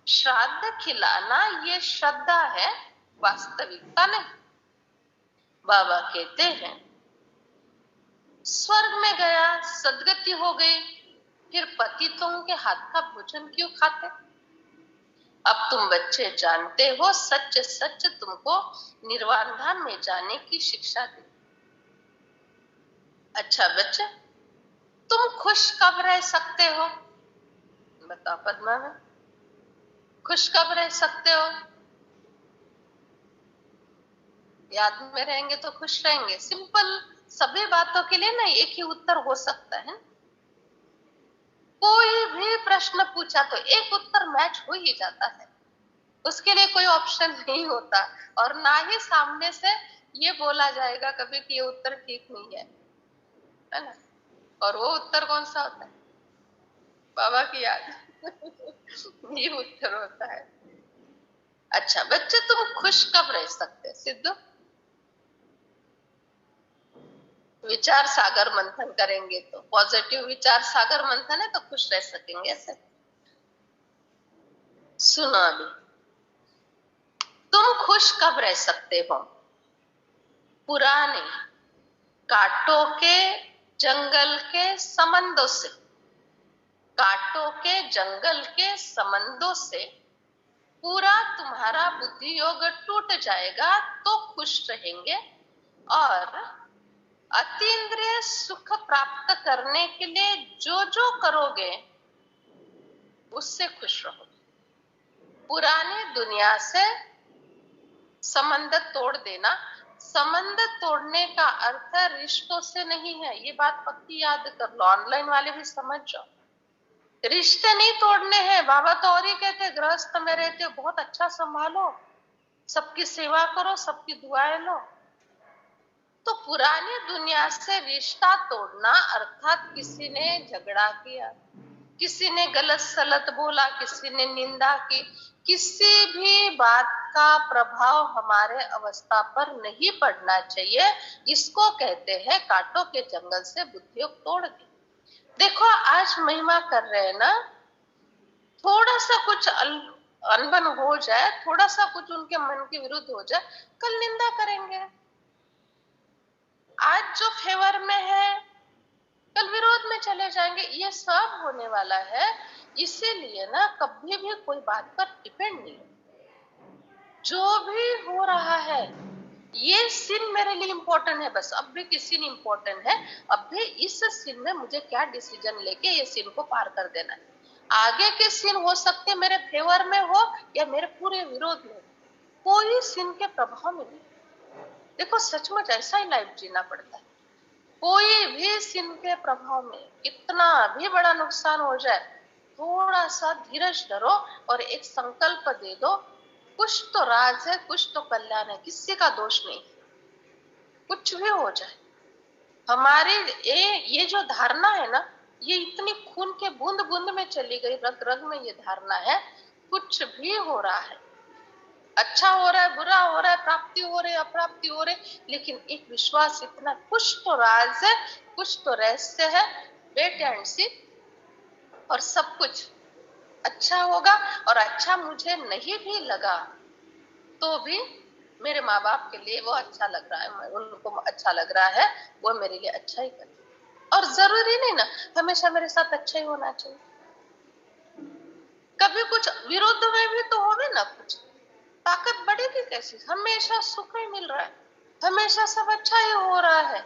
[SPEAKER 1] श्राद्ध खिलाना ये श्रद्धा है, वास्तविकता नहीं। बाबा कहते हैं स्वर्ग में गया, सदगति हो गई, फिर पतितों के हाथ का भोजन क्यों खाते? अब तुम बच्चे जानते हो, सच सच तुमको निर्वाण धाम में जाने की शिक्षा दी। अच्छा बच्चे, तुम खुश कब रह सकते हो? बताओ पद्मा में, खुश कब रह सकते हो? याद में रहेंगे तो खुश रहेंगे। सिंपल, सभी बातों के लिए ना एक ही उत्तर हो सकता है। कोई भी प्रश्न पूछा तो एक उत्तर मैच हो ही जाता है, उसके लिए कोई ऑप्शन नहीं होता, और ना ही सामने से ये बोला जाएगा कभी कि ये उत्तर ठीक नहीं है ना। और वो उत्तर कौन सा होता है? बाबा की याद ये उत्तर होता है। अच्छा बच्चे, तुम खुश कब रह सकते? सिद्धू, विचार सागर मंथन करेंगे तो, पॉजिटिव विचार सागर मंथन है तो खुश रह सकेंगे ऐसे। सुनो अभी, तुम खुश कब रह सकते हो? पुराने कांटों के जंगल के संबंधों से, कांटों के जंगल के संबंधों से पूरा तुम्हारा बुद्धि योग टूट जाएगा तो खुश रहेंगे, और अतीन्द्रिय सुख प्राप्त करने के लिए जो जो करोगे उससे खुश रहोगे। पुरानी दुनिया से संबंध तोड़ देना, संबंध तोड़ने का अर्थ रिश्तों से नहीं है, ये बात पक्की याद कर लो। ऑनलाइन वाले भी समझ जाओ, रिश्ते नहीं तोड़ने हैं। बाबा तो और ही कहते, गृहस्थ में रहते हो बहुत अच्छा संभालो, सबकी सेवा करो, सबकी दुआएं लो। तो पुरानी दुनिया से रिश्ता तोड़ना अर्थात किसी ने झगड़ा किया, किसी ने गलत सलत बोला, किसी ने निंदा की, किसी भी बात का प्रभाव हमारे अवस्था पर नहीं पड़ना चाहिए। इसको कहते हैं कांटों के जंगल से बुद्धि तोड़ दी। देखो आज महिमा कर रहे हैं ना, थोड़ा सा कुछ अनबन हो जाए, थोड़ा सा कुछ उनके मन के विरुद्ध हो जाए, कल निंदा करेंगे। आज जो फेवर में है कल विरोध में चले जाएंगे, ये सब होने वाला है। इसीलिए ना कभी भी कोई बात पर डिपेंड नहीं, जो भी हो रहा है ये सीन मेरे लिए इंपॉर्टेंट है, बस अब भी की सीन इंपॉर्टेंट है, अब भी इस सीन में मुझे क्या डिसीजन लेके ये सीन को पार कर देना है। आगे के सीन हो सकते मेरे फेवर में हो या मेरे पूरे विरोध में, कोई सीन के प्रभाव में नहीं। देखो सचमुच ऐसा ही लाइफ जीना पड़ता है। कोई भी सीन के प्रभाव में कितना भी बड़ा नुकसान हो जाए, थोड़ा सा धीरज धरो और एक संकल्प दे दो, कुछ तो राज है, कुछ तो कल्याण है, किसी का दोष नहीं, कुछ भी हो जाए। हमारी ये जो धारणा है ना, ये इतनी खून के बूंद बूंद में चली गई, रग रग में ये धारणा है, कुछ भी हो रहा है, अच्छा हो रहा है, बुरा हो रहा है, प्राप्ति हो रही है, अप्राप्ति हो रही, लेकिन एक विश्वास इतना, कुछ तो राज है, कुछ तो रहस्य है, वेट एंड सी, और सब कुछ अच्छा होगा। और अच्छा मुझे नहीं भी लगा तो भी मेरे माँ बाप के लिए वो अच्छा लग रहा है, उनको अच्छा लग रहा है, वो मेरे लिए अच्छा ही करे। और जरूरी नहीं ना हमेशा मेरे साथ अच्छा ही होना चाहिए, कभी कुछ विरोध में भी तो होवे ना, कुछ ताकत बढ़ेगी कैसी? हमेशा सुख ही मिल रहा है, हमेशा सब अच्छा ही हो रहा है,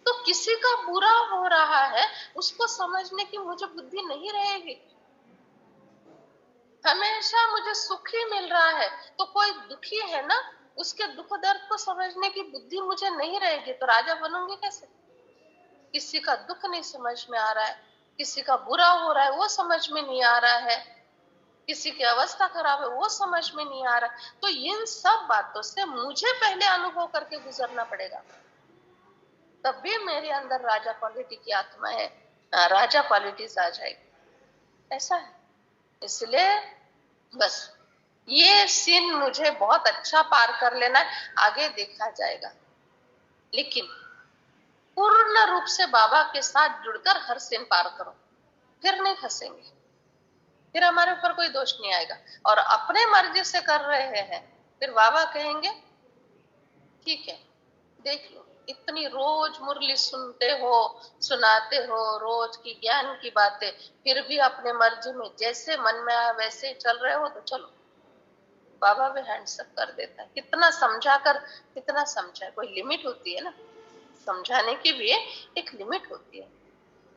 [SPEAKER 1] तो किसी का बुरा हो रहा है उसको समझने की मुझे बुद्धि नहीं रहेगी। हमेशा मुझे सुख ही मिल रहा है, तो कोई दुखी है ना, उसके दुख दर्द को समझने की बुद्धि मुझे नहीं रहेगी, तो राजा बनूंगी कैसे? किसी का दुख नहीं समझ में आ रहा है, किसी का बुरा हो रहा है वो समझ में नहीं आ रहा है, किसी की अवस्था खराब है वो समझ में नहीं आ रहा, तो इन सब बातों से मुझे पहले अनुभव करके गुजरना पड़ेगा, तब भी मेरे अंदर राजा क्वालिटी की आत्मा है, राजा क्वालिटीज आ जाएगी। ऐसा है, इसलिए बस ये सीन मुझे बहुत अच्छा पार कर लेना है, आगे देखा जाएगा, लेकिन पूर्ण रूप से बाबा के साथ जुड़कर हर सीन पार करो, फिर नहीं फंसेंगे, फिर हमारे ऊपर कोई दोष नहीं आएगा। और अपने मर्जी से कर रहे हैं, फिर बाबा कहेंगे ठीक है देख लो, इतनी रोज मुरली सुनते हो, सुनाते हो, रोज की ज्ञान की बातें, फिर भी अपने मर्जी में जैसे मन में आया वैसे चल रहे हो, तो चलो। बाबा भी हैंड्स अप कर देता है, कितना समझा कर कितना समझा, कोई लिमिट होती है ना, समझाने की भी एक लिमिट होती है।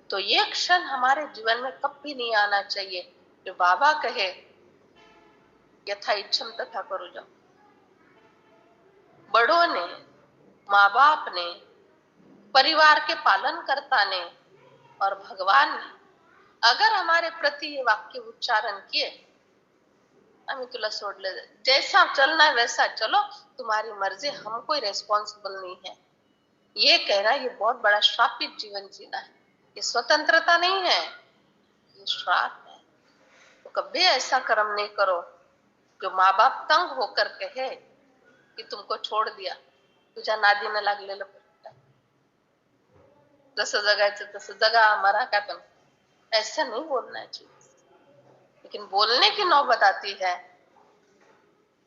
[SPEAKER 1] तो ये क्षण हमारे जीवन में कभी नहीं आना चाहिए जो बाबा कहे यथा इच्छम तथा करो जाओ। बड़ों ने, माँ बाप ने, परिवार के पालनकर्ता ने और भगवान ने अगर हमारे प्रति ये वाक्य उच्चारण किए, हमें तुला सोड ले, जैसा चलना है वैसा चलो, तुम्हारी मर्जी, हम कोई रेस्पॉन्सिबल नहीं है, ये कहना ये बहुत बड़ा श्रापित जीवन जीना है, ये स्वतंत्रता नहीं है, ये श्राप है। तो कभी ऐसा कर्म नहीं करो जो माँ बाप तंग होकर कहे कि तुमको छोड़ दिया, तुझ्या नादीनं लागलेलं जसं जगायचं तसं जगा, मरा का तुम, ऐसा नहीं बोलना चाहिए। लेकिन बोलने की नौबत आती है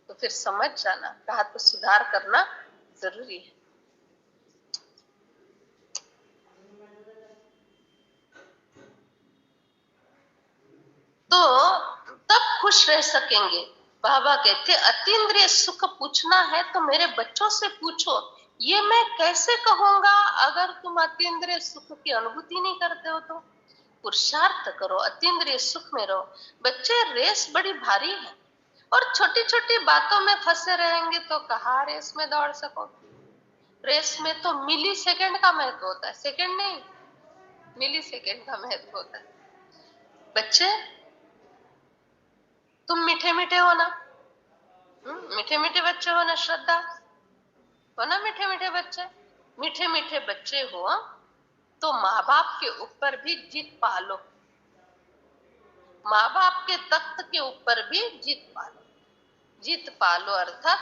[SPEAKER 1] तो फिर समझ जाना, कहा तो सुधार करना जरूरी है। तो तब खुश रह सकेंगे। बाबा कहते अतीन्द्रिय सुख पूछना है तो मेरे बच्चों से पूछो, ये मैं कैसे कहूंगा अगर तुम अतीन्द्रिय सुख की अनुभूति नहीं करते हो? तो पुरुषार्थ करो, अतीन्द्रिय सुख में रहो। बच्चे रेस बड़ी भारी है और छोटी छोटी बातों में फंसे रहेंगे तो कहाँ रेस में दौड़ सकोगे? रेस में तो मिली सेकेंड का महत्व होता है, सेकेंड नहीं, मिली सेकेंड का महत्व होता है। बच्चे तुम मीठे मीठे हो ना, मीठे मीठे बच्चे हो ना, श्रद्धा हो ना, मीठे मीठे बच्चे, मीठे मीठे बच्चे हो तो माँ बाप के ऊपर भी जीत पालो, माँ बाप के तख्त के ऊपर भी जीत पालो। जीत पालो अर्थात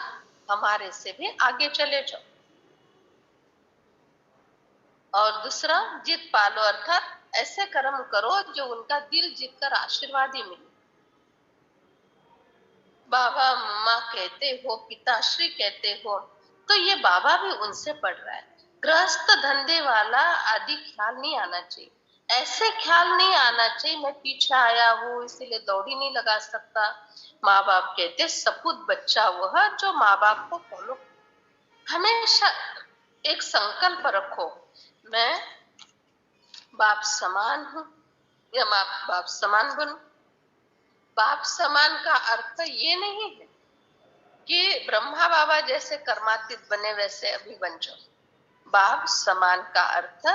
[SPEAKER 1] हमारे से भी आगे चले जाओ। और दूसरा जीत पालो अर्थात ऐसे कर्म करो जो उनका दिल जीतकर आशीर्वाद ही मिले। बाबा मम्मा कहते हो, पिताश्री कहते हो, तो ये बाबा भी उनसे पढ़ रहा है। गृहस्थ धंधे वाला आदि ख्याल नहीं आना चाहिए, ऐसे ख्याल नहीं आना चाहिए मैं पीछे आया हूँ इसीलिए दौड़ी नहीं लगा सकता। माँ बाप कहते सपूत बच्चा वह जो माँ बाप को फॉलो, हमेशा एक संकल्प रखो, मैं बाप समान हूँ या माँ बाप समान बनूं। बाप समान का अर्थ ये नहीं है कि ब्रह्मा बाबा जैसे कर्मातीत बने वैसे अभी बन जाओ। बाप समान का अर्थ,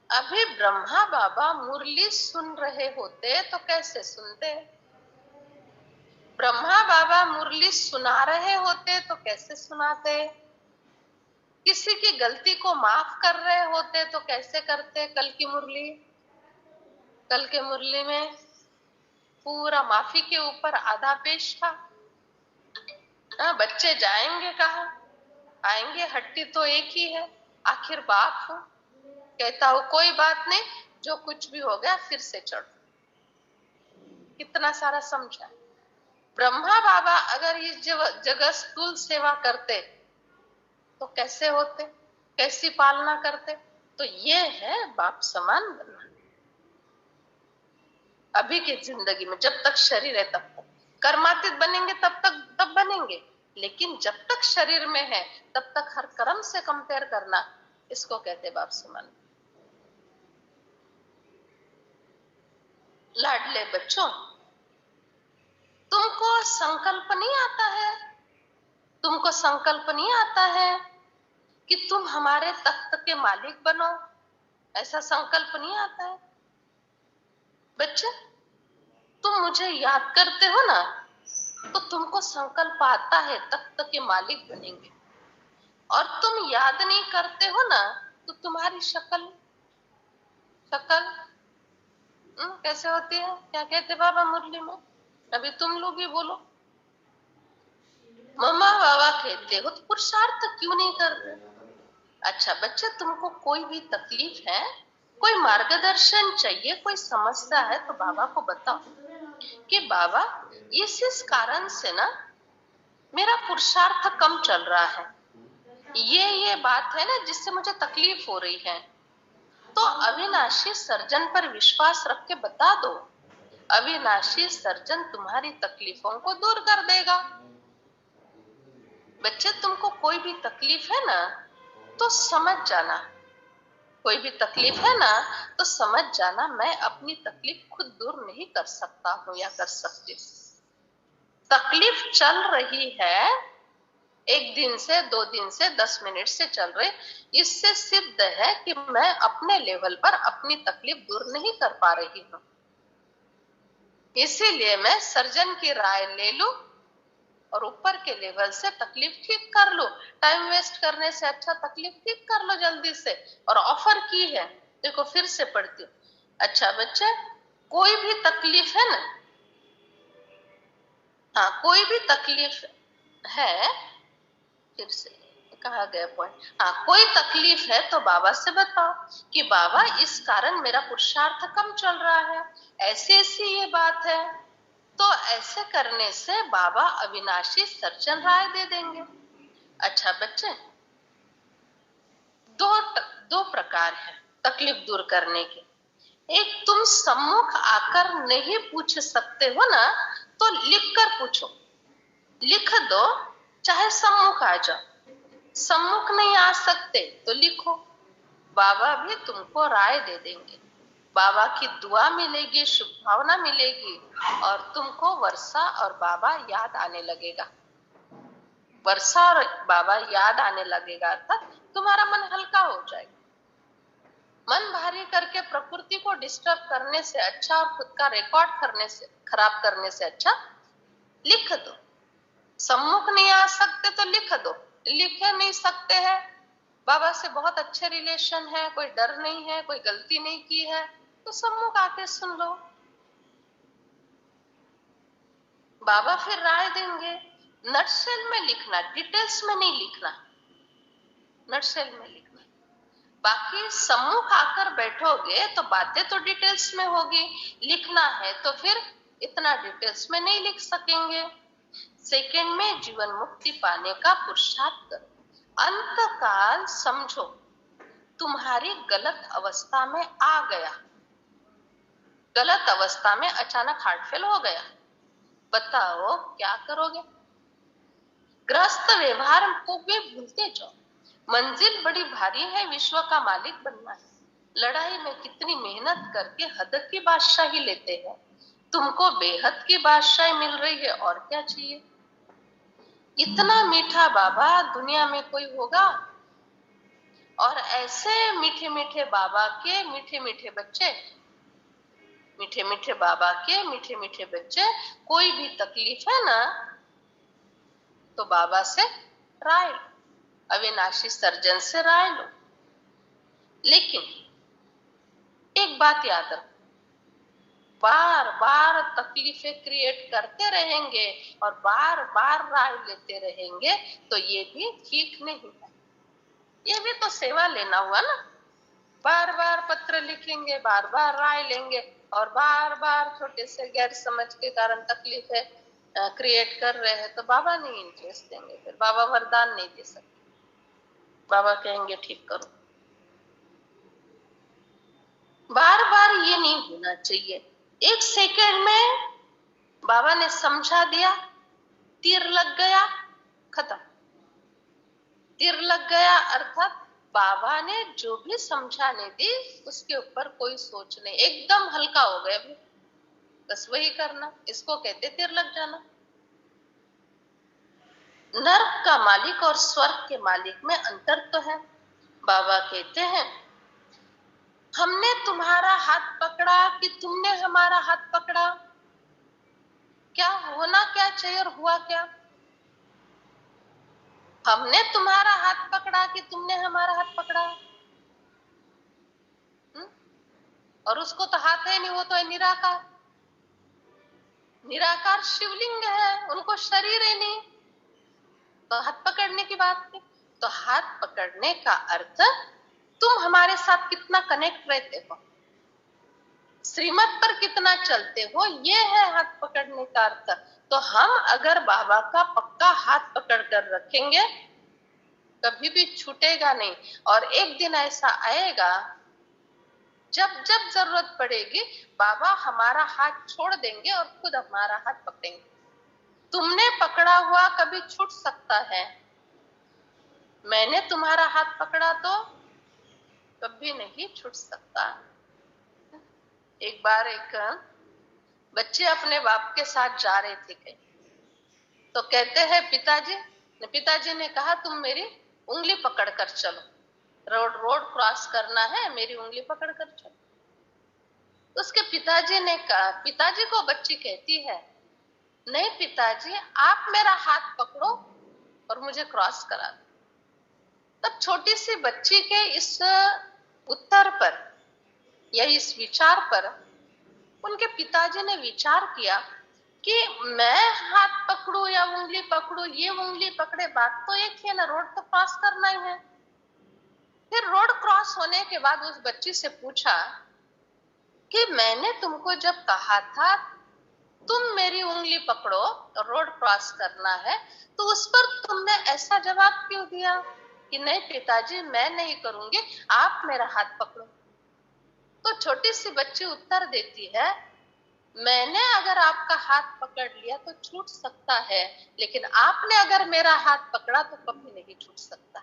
[SPEAKER 1] अभी ब्रह्मा बाबा मुरली सुन रहे होते तो कैसे सुनते, ब्रह्मा बाबा मुरली सुना रहे होते तो कैसे सुनाते, किसी की गलती को माफ कर रहे होते तो कैसे करते। कल की मुरली, कल के मुरली में पूरा माफी के ऊपर आधा पेश था। बच्चे जाएंगे कहाँ, आएंगे, हट्टी तो एक ही है, आखिर बाप हो, कहता हो कोई बात नहीं, जो कुछ भी हो गया फिर से चढ़ो। कितना सारा समझा, ब्रह्मा बाबा अगर इस जगह स्थूल सेवा करते तो कैसे होते, कैसी पालना करते? तो ये है बाप समान बनना। अभी की जिंदगी में जब तक शरीर है तब तक कर्मातीत बनेंगे, तब बनेंगे, लेकिन जब तक शरीर में है तब तक हर कर्म से कंपेयर करना, इसको कहते बाप समान। लाडले बच्चों, तुमको संकल्प नहीं आता है, तुमको संकल्प नहीं आता है कि तुम हमारे तख्त के मालिक बनो, ऐसा संकल्प नहीं आता है। बच्चे, तुम मुझे याद करते हो ना, तो तुमको संकल्प आता है तख्त के मालिक बनेंगे, और तुम याद नहीं करते हो ना, तो तुम्हारी शक्ल कैसे होती है? क्या कहते बाबा मुरली में? अभी तुम लोग ही बोलो। मम्मा बाबा कहते हो तो पुरुषार्थ क्यों नहीं करते? अच्छा बच्चे, तुमको कोई भी तकलीफ है, कोई मार्गदर्शन चाहिए, कोई समस्या है, तो बाबा को बताओ कि बाबा इस कारण से ना मेरा पुरुषार्थ कम चल रहा है, ये बात है ना जिससे मुझे तकलीफ हो रही है, तो अविनाशी सर्जन पर विश्वास रख के बता दो। अविनाशी सर्जन तुम्हारी तकलीफों को दूर कर देगा। बच्चे, तुमको कोई भी तकलीफ है ना, तो समझ जाना, कोई भी तकलीफ है ना, तो समझ जाना मैं अपनी तकलीफ खुद दूर नहीं कर सकता हूं या कर सकती हूं। तकलीफ चल रही है, एक दिन से, 2 दिन से, 10 मिनट से चल रही, इससे सिद्ध है कि मैं अपने लेवल पर अपनी तकलीफ दूर नहीं कर पा रही हूं। इसीलिए मैं सर्जन की राय ले लूं और ऊपर के लेवल से तकलीफ ठीक कर लो। टाइम वेस्ट करने से अच्छा तकलीफ ठीक कर लो जल्दी से। और ऑफर की है, देखो फिर से पढ़ती हूँ। अच्छा बच्चे, कोई भी तकलीफ है ना, हाँ कोई भी तकलीफ है, फिर से कहा गया पॉइंट, हाँ कोई तकलीफ है तो बाबा से बताओ कि बाबा इस कारण मेरा पुरुषार्थ कम चल रहा है, ऐसी ऐसी ये बात है, तो ऐसे करने से बाबा अविनाशी सर्जन राय दे देंगे। अच्छा बच्चे, दो प्रकार है तकलीफ दूर करने के। एक, तुम सम्मुख आकर नहीं पूछ सकते हो ना, तो लिख कर पूछो, लिख दो, चाहे सम्मुख आ जाओ। सम्मुख नहीं आ सकते तो लिखो, बाबा भी तुमको राय दे देंगे, बाबा की दुआ मिलेगी, शुभ भावना मिलेगी, और तुमको वर्षा और बाबा याद आने लगेगा। वर्षा और बाबा याद आने लगेगा, अर्थात तुम्हारा मन हल्का हो जाएगा। मन भारी करके प्रकृति को डिस्टर्ब करने से अच्छा और खुद का रिकॉर्ड करने से, खराब करने से अच्छा लिख दो। सम्मुख नहीं आ सकते तो लिख दो, लिख नहीं सकते हैं, बाबा से बहुत अच्छे रिलेशन है, कोई डर नहीं है, कोई गलती नहीं की है, तो सम्मुख आके सुन लो, बाबा फिर राय देंगे। नटशेल में लिखना, डिटेल्स में नहीं लिखना, नटशेल में लिखना। बाकी सम्मुख आकर बैठोगे तो बातें तो डिटेल्स में होगी, लिखना है तो फिर इतना डिटेल्स में नहीं लिख सकेंगे। सेकंड में जीवन मुक्ति पाने का पुरुषार्थ करो। अंत काल समझो तुम्हारी गलत अवस्था में आ गया, गलत अवस्था में अचानक हार्ट फेल हो गया, बताओ क्या करोगे? ग्रस्त व्यवहार को भी भूलते जाओ, मंजिल बड़ी भारी है, विश्व का मालिक बनना है। लड़ाई में कितनी मेहनत करके हद की बादशाही लेते हैं, तुमको बेहद की बादशाही मिल रही है, और क्या चाहिए? इतना मीठा बाबा दुनिया में कोई होगा? और ऐसे मीठे मीठे बाबा के मीठे मीठे बच्चे, मीठे मीठे बाबा के मीठे मीठे बच्चे, कोई भी तकलीफ है ना, तो बाबा से राय लो, अविनाशी सर्जन से राय लो। लेकिन एक बात याद रखो, बार बार तकलीफें क्रिएट करते रहेंगे और बार बार राय लेते रहेंगे तो ये भी ठीक नहीं है। ये भी तो सेवा लेना हुआ ना, बार बार पत्र लिखेंगे, बार बार राय लेंगे, और बार बार छोटे से गैर समझ के कारण तकलीफ है, क्रिएट कर रहे हैं तो बाबा नहीं इंटरेस्ट देंगे, फिर बाबा वरदान नहीं दे सकते, बाबा कहेंगे ठीक करो। बार बार ये नहीं होना चाहिए। एक सेकंड में बाबा ने समझा दिया, तीर लग गया, खत्म। तीर लग गया अर्थात बाबा ने जो भी समझाने दी उसके ऊपर कोई सोच नहीं, एकदम हल्का हो गया, बस वही करना, इसको कहते तीर लग जाना। नर्क का मालिक और स्वर्ग के मालिक में अंतर तो है। बाबा कहते हैं हमने तुम्हारा हाथ पकड़ा कि तुमने हमारा हाथ पकड़ा, क्या होना क्या चाहिए और हुआ क्या? हमने तुम्हारा हाथ पकड़ा कि तुमने हमारा हाथ पकड़ा। और उसको तो हाथ है नहीं, वो तो है निराकार। निराकार शिवलिंग है, उनको शरीर ही नहीं, तो हाथ पकड़ने की बात है। तो हाथ पकड़ने का अर्थ तुम हमारे साथ कितना कनेक्ट रहते हो, श्रीमत पर कितना चलते हो, ये है हाथ पकड़ने का अर्थ। तो हम अगर बाबा का पक्का हाथ पकड़ कर रखेंगे कभी भी छूटेगा नहीं। और एक दिन ऐसा आएगा जब जब जरूरत पड़ेगी बाबा हमारा हाथ छोड़ देंगे और खुद हमारा हाथ पकड़ेंगे। तुमने पकड़ा हुआ कभी छूट सकता है, मैंने तुम्हारा हाथ पकड़ा तो कभी नहीं छूट सकता। एक बार एक बच्चे अपने बाप के साथ जा रहे थे कहीं, तो कहते हैं पिताजी ने कहा तुम मेरी उंगली पकड़ कर चलो, रोड क्रॉस करना है, मेरी उंगली पकड़ कर चलो। उसके पिताजी ने कहा, पिताजी को बच्ची कहती है नहीं पिताजी आप मेरा हाथ पकड़ो और मुझे क्रॉस करा दो। तब छोटी सी बच्ची के इस उत्तर पर या इस विचार पर उनके पिताजी ने विचार किया कि मैं हाथ पकड़ू या उंगली पकड़ू, ये उंगली पकड़े बात तो एक है ना, रोड तो क्रॉस करना ही है। फिर रोड क्रॉस होने के बाद उस बच्ची से पूछा कि मैंने तुमको जब कहा था तुम मेरी उंगली पकड़ो और रोड क्रॉस करना है, तो उस पर तुमने ऐसा जवाब क्यों दिया कि नहीं पिताजी मैं नहीं करूंगी, आप मेरा हाथ पकड़ो। तो छोटी सी बच्ची उत्तर देती है मैंने अगर आपका हाथ पकड़ लिया तो छूट सकता है, लेकिन आपने अगर मेरा हाथ पकड़ा तो कभी नहीं छूट सकता,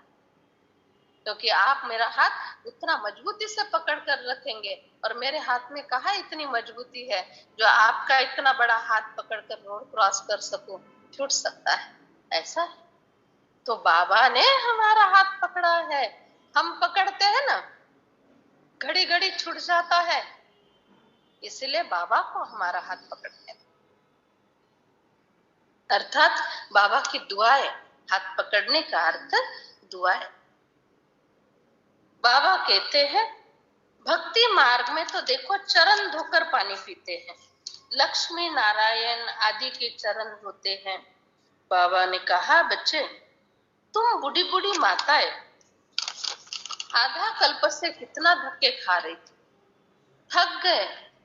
[SPEAKER 1] क्योंकि आप मेरा हाथ उतना मजबूती से पकड़ कर रखेंगे और मेरे हाथ में कहाँ इतनी मजबूती है जो आपका इतना बड़ा हाथ पकड़ कर रोड क्रॉस कर सकूं, छूट सकता है ऐसा। तो बाबा ने हमारा हाथ पकड़ा है, हम पकड़ते हैं ना घड़ी घड़ी छूट जाता है, इसलिए बाबा को हमारा हाथ पकड़ते हैं। अर्थात बाबा की दुआ है, हाथ पकड़ने का अर्थ दुआ है। बाबा कहते हैं भक्ति मार्ग में तो देखो चरण धोकर पानी पीते हैं, लक्ष्मी नारायण आदि के चरण धोते हैं। बाबा ने कहा बच्चे तुम बूढ़ी बूढ़ी माताएं आधा कल्प से कितना धक्के खा रही थी, थक गए,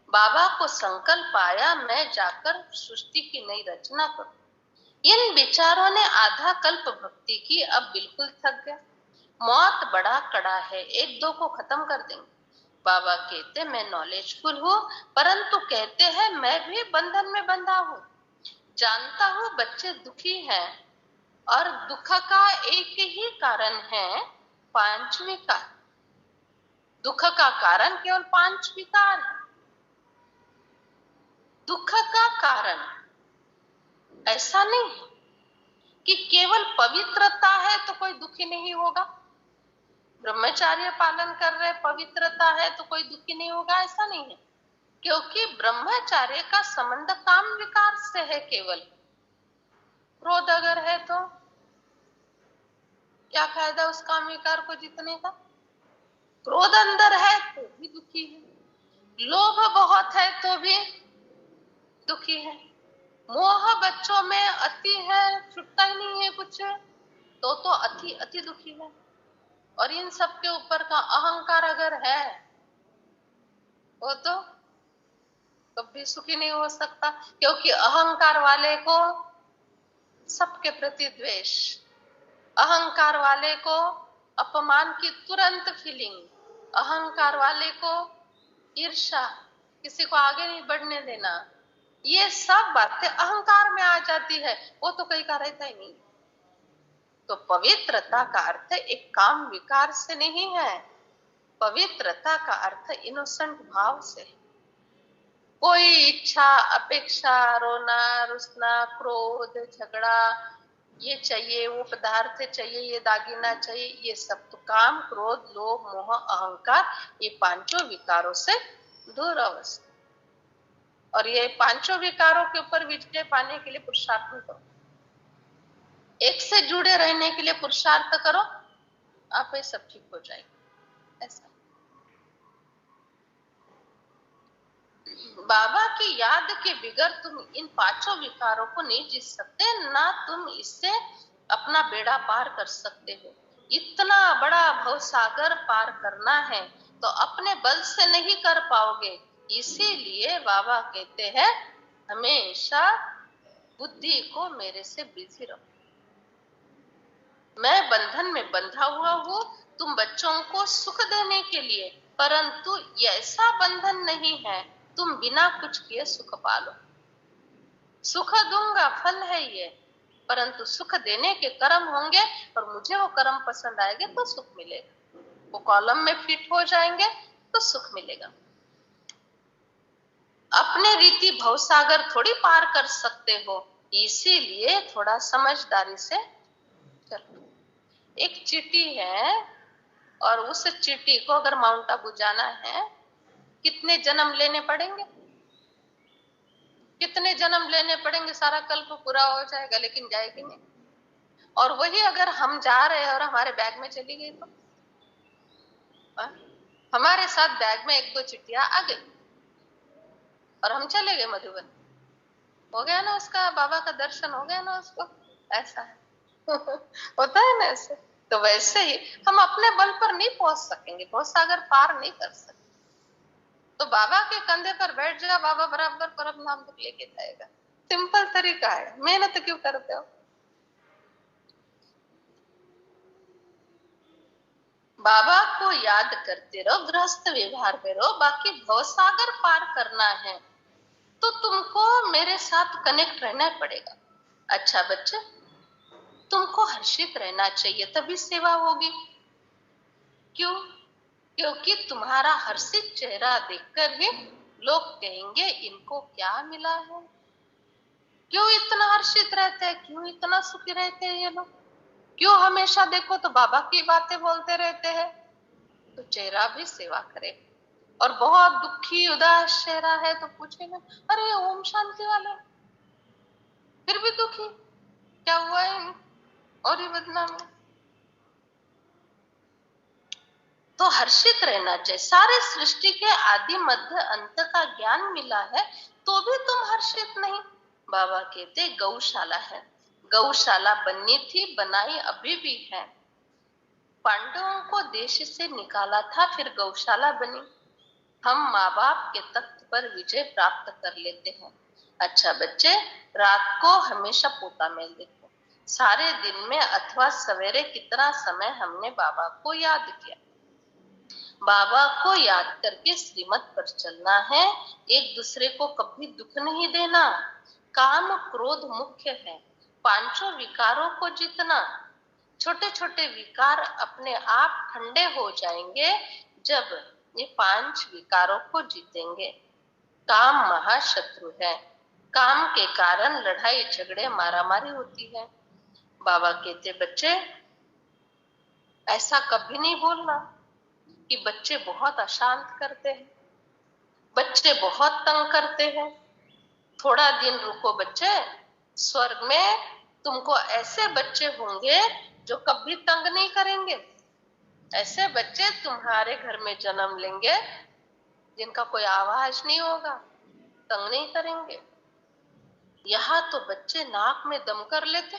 [SPEAKER 1] बाबा को संकल्प आया मैं जाकर सृष्टि की नई रचना करूं। इन विचारों ने आधा कल्प भक्ति की, अब बिल्कुल थक गया, मौत बड़ा कड़ा है, एक दो को खत्म कर देंगे। बाबा कहते मैं नॉलेजफुल हूँ, परंतु कहते हैं मैं भी बंधन में बंधा हूँ। जानता हूँ बच्चे दुखी हैं और दुख का एक ही कारण है पांच विकार। दुख का कारण केवल पांच विकार है। दुख का कारण ऐसा नहीं है कि केवल पवित्रता है तो कोई दुखी नहीं होगा, ब्रह्मचार्य पालन कर रहे पवित्रता है तो कोई दुखी नहीं होगा, ऐसा नहीं है। क्योंकि ब्रह्मचार्य का संबंध काम विकार से है। केवल क्रोध अगर है तो क्या फायदा उस काम विकार को जीतने का। क्रोध अंदर है तो भी दुखी है, लोभ बहुत है तो भी दुखी है, मोह बच्चों में अति है, छुटता ही नहीं है कुछ, तो अति अति दुखी है। और इन सब के ऊपर का अहंकार अगर है वो तो कभी सुखी नहीं हो सकता, क्योंकि अहंकार वाले को सबके प्रति द्वेष, अहंकार वाले को अपमान की तुरंत फीलिंग, अहंकार वाले को ईर्ष्या, किसी को आगे नहीं बढ़ने देना, ये सब बातें अहंकार में आ जाती है। वो तो कहीं का रहता ही नहीं। तो पवित्रता का अर्थ एक काम विकार से नहीं है, पवित्रता का अर्थ इनोसेंट भाव से। कोई इच्छा, अपेक्षा, रोना, रुसना, क्रोध, झगड़ा, ये चाहिए, वो पदार्थ चाहिए, ये दागिना चाहिए, ये सब तो काम, क्रोध, लोभ, मोह, अहंकार, ये पांचों विकारों से दूर अवस्था। और ये पांचों विकारों के ऊपर विजय पाने के लिए पुरुषार्थ करो, एक से जुड़े रहने के लिए पुरुषार्थ करो, आप ये सब ठीक हो जाएगा। ऐसा बाबा की याद के बिगड़ तुम इन पांचों विकारों को नहीं जीत सकते, ना तुम इससे अपना बेड़ा पार कर सकते हो। इतना बड़ा भवसागर पार करना है तो अपने बल से नहीं कर पाओगे। इसीलिए बाबा कहते हैं हमेशा बुद्धि को मेरे से बिजी रखो। मैं बंधन में बंधा हुआ हूँ तुम बच्चों को सुख देने के लिए, परंतु ऐसा बंधन नहीं है तुम बिना कुछ किए सुख पालो। सुख दूंगा, फल है ये, परंतु सुख देने के कर्म होंगे और मुझे वो कर्म पसंद आएंगे तो सुख मिलेगा, वो कॉलम में फिट हो जाएंगे तो सुख मिलेगा। अपने रीति भवसागर थोड़ी पार कर सकते हो, इसीलिए थोड़ा समझदारी से चलो। एक चींटी है और उस चींटी को अगर माउंट आबू जाना है, कितने जन्म लेने पड़ेंगे, कितने जन्म लेने पड़ेंगे, सारा कल्प पूरा हो जाएगा लेकिन जाएगी नहीं। और वही अगर हम जा रहे हैं और हमारे बैग में चली गई तो हमारे साथ बैग में एक दो चिट्ठियां आ गई और हम चले गए मधुबन, हो गया ना उसका, बाबा का दर्शन हो गया ना उसको। ऐसा है होता है ना ऐसे। तो वैसे ही हम अपने बल पर नहीं पहुंच सकेंगे, भवसागर पार नहीं कर सकते। तो बाबा के कंधे पर बैठ जाएगा, बाबा बराबर परम नाम तक लेके जाएगा। सिंपल तरीका है, मेहनत क्यों करते हो। बाबा को याद करते रहो, गृहस्थ व्यवहार में रहो, बाकी भवसागर पार करना है तो तुमको मेरे साथ कनेक्ट रहना पड़ेगा। अच्छा बच्चे, तुमको हर्षित रहना चाहिए तभी सेवा होगी। क्यों? क्योंकि तुम्हारा हर्षित चेहरा देखकर ही लोग कहेंगे इनको क्या मिला है, क्यों इतना हर्षित रहते हैं, क्यों इतना सुखी रहते हैं ये लोग, क्यों हमेशा देखो तो बाबा की बातें बोलते रहते हैं। तो चेहरा भी सेवा करे। और बहुत दुखी उदास चेहरा है तो पूछेगा अरे ओम शांति वाले फिर भी दुखी, क्या हुआ है और ये बदनामी। तो हर्षित रहना चाहिए। सारे सृष्टि के आदि मध्य अंत का ज्ञान मिला है तो भी तुम हर्षित नहीं। बाबा कहते गौशाला है, गौशाला बननी थी, बनाई अभी भी है। पांडवों को देश से निकाला था, फिर गौशाला बनी। हम माँ बाप के तख्त पर विजय प्राप्त कर लेते हैं। अच्छा बच्चे, रात को हमेशा पोता मेल देखो, सारे दिन में अथवा सवेरे कितना समय हमने बाबा को याद किया। बाबा को याद करके श्रीमत पर चलना है, एक दूसरे को कभी दुख नहीं देना। काम क्रोध मुख्य है, पांचों विकारों को जीतना। छोटे छोटे विकार अपने आप ठंडे हो जाएंगे जब ये पांच विकारों को जीतेंगे। काम महाशत्रु है, काम के कारण लड़ाई झगड़े मारामारी होती है। बाबा कहते बच्चे ऐसा कभी नहीं बोलना कि बच्चे बहुत अशांत करते हैं, बच्चे बहुत तंग करते हैं। थोड़ा दिन रुको बच्चे, स्वर्ग में तुमको ऐसे बच्चे होंगे जो कभी तंग नहीं करेंगे। ऐसे बच्चे तुम्हारे घर में जन्म लेंगे जिनका कोई आवाज नहीं होगा, तंग नहीं करेंगे। यहाँ तो बच्चे नाक में दम कर लेते,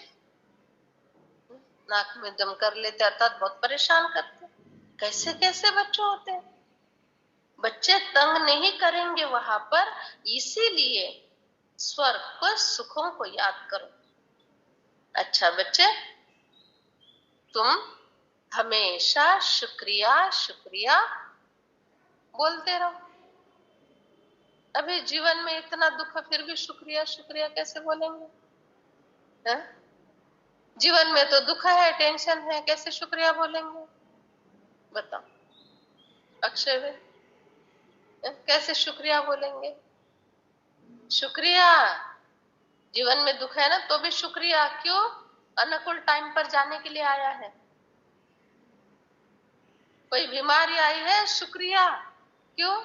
[SPEAKER 1] नाक में दम कर लेते अर्थात बहुत परेशान करते। कैसे कैसे बच्चे होते हैं। बच्चे तंग नहीं करेंगे वहां पर, इसीलिए स्वर्ग पर सुखों को याद करो। अच्छा बच्चे, तुम हमेशा शुक्रिया शुक्रिया बोलते रहो। अभी जीवन में इतना दुख है, फिर भी शुक्रिया शुक्रिया कैसे बोलेंगे? है? जीवन में तो दुख है, टेंशन है, कैसे शुक्रिया बोलेंगे? बताओ अक्षय भाई, कैसे शुक्रिया बोलेंगे? शुक्रिया, जीवन में दुख है ना तो भी शुक्रिया। क्यों? अनुकूल टाइम पर जाने के लिए आया है। कोई बीमारी आई है, शुक्रिया। क्यों?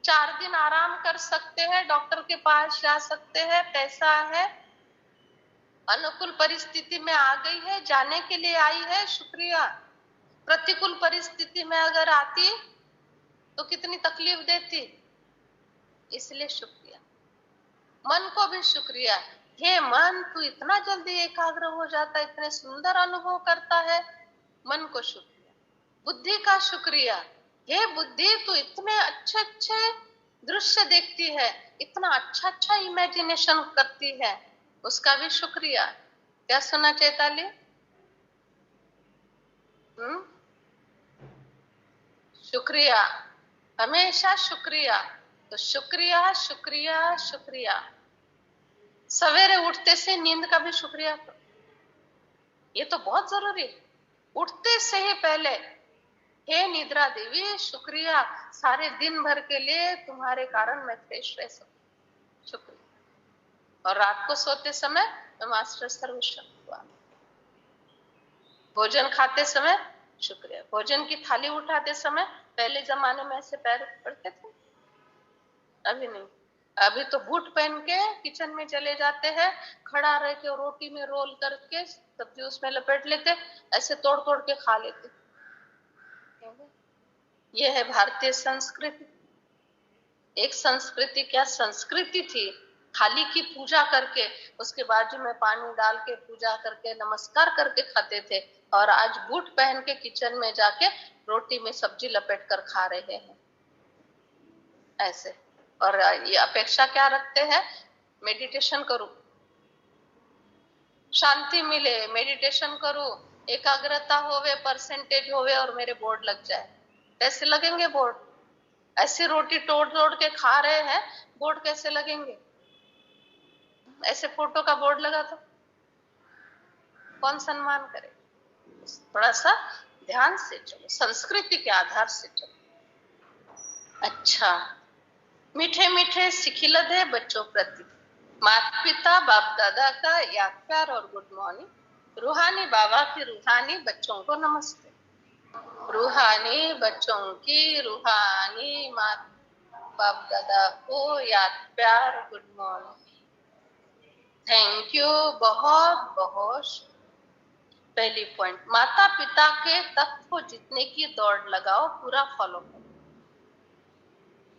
[SPEAKER 1] 4 दिन आराम कर सकते हैं, डॉक्टर के पास जा सकते हैं, पैसा है, अनुकूल परिस्थिति में आ गई है, जाने के लिए आई है, शुक्रिया। प्रतिकूल परिस्थिति में अगर आती तो कितनी तकलीफ देती, इसलिए शुक्रिया। मन को भी शुक्रिया, हे मन तू इतना जल्दी एकाग्र हो जाता है, इतने सुंदर अनुभव करता है, मन को शुक्रिया। बुद्धि का शुक्रिया, हे बुद्धि तू इतने अच्छे अच्छे दृश्य देखती है, इतना अच्छा अच्छा इमेजिनेशन करती है, उसका भी शुक्रिया। क्या सुना चैताली? शुक्रिया, हमेशा शुक्रिया। तो शुक्रिया शुक्रिया शुक्रिया। सवेरे उठते से नींद का भी शुक्रिया करो, ये तो बहुत जरूरी है। उठते से ही पहले, हे निद्रा देवी शुक्रिया, सारे दिन भर के लिए तुम्हारे कारण मैं फ्रेश रह सकूं, शुक्रिया। और रात को सोते समय मास्टर सर्वशक्तिवान। भोजन खाते समय शुक्रिया। भोजन की थाली उठाते समय, पहले जमाने में ऐसे पैर पड़ते थे, अभी नहीं। अभी तो बूट पहन के किचन में चले जाते हैं, खड़ा रह के रोटी में रोल करके सब्जी उसमें लपेट लेते, ऐसे तोड़ तोड़ के खा लेते। यह है भारतीय संस्कृति। एक संस्कृति, क्या संस्कृति थी, थाली की पूजा करके उसके बाजू में पानी डाल के पूजा करके नमस्कार करके खाते थे, और आज बूट पहन के किचन में जाके रोटी में सब्जी लपेट कर खा रहे हैं ऐसे। और ये अपेक्षा क्या रखते हैं? मेडिटेशन करूं, शांति मिले, मेडिटेशन करूं, एकाग्रता होवे, परसेंटेज होवे और मेरे बोर्ड लग जाए। कैसे लगेंगे बोर्ड? ऐसी रोटी तोड़ तोड़ के खा रहे हैं, बोर्ड कैसे लगेंगे? ऐसे फोटो का बोर्ड लगा तो कौन सम्मान करे? थोड़ा सा ध्यान से चलो, संस्कृति के आधार से चलो। अच्छा, मीठे मीठे सिखिलद है बच्चों प्रति, माता पिता बाप दादा का याद प्यार और गुड मॉर्निंग। रूहानी बाबा की रूहानी बच्चों को नमस्ते। रूहानी बच्चों की रूहानी माता बाप दादा को याद प्यार गुड मॉर्निंग। थैंक यू, बहुत बहुत। पहली पॉइंट, माता पिता के तख्त को जीतने की दौड़ लगाओ, पूरा फॉलो करो।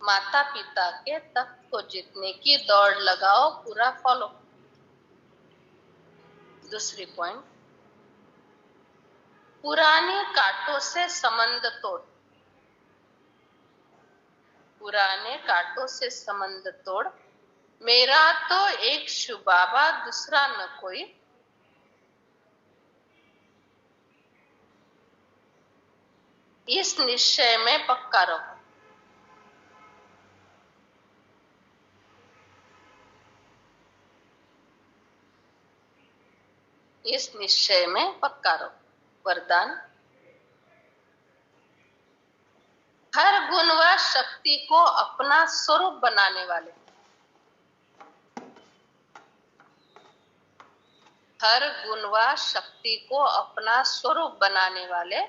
[SPEAKER 1] माता पिता के तख्त को जीतने की दौड़ लगाओ, पूरा फॉलो। दूसरी पॉइंट, पुराने कांटों से संबंध तोड़। पुराने कांटों से संबंध तोड़, मेरा तो एक शिव बाबा दूसरा न कोई, इस निश्चय में पक्का रहो। इस निश्चय में पक्का रहो। वरदान, हर गुण व शक्ति को अपना स्वरूप बनाने वाले, हर गुण व शक्ति को अपना स्वरूप बनाने वाले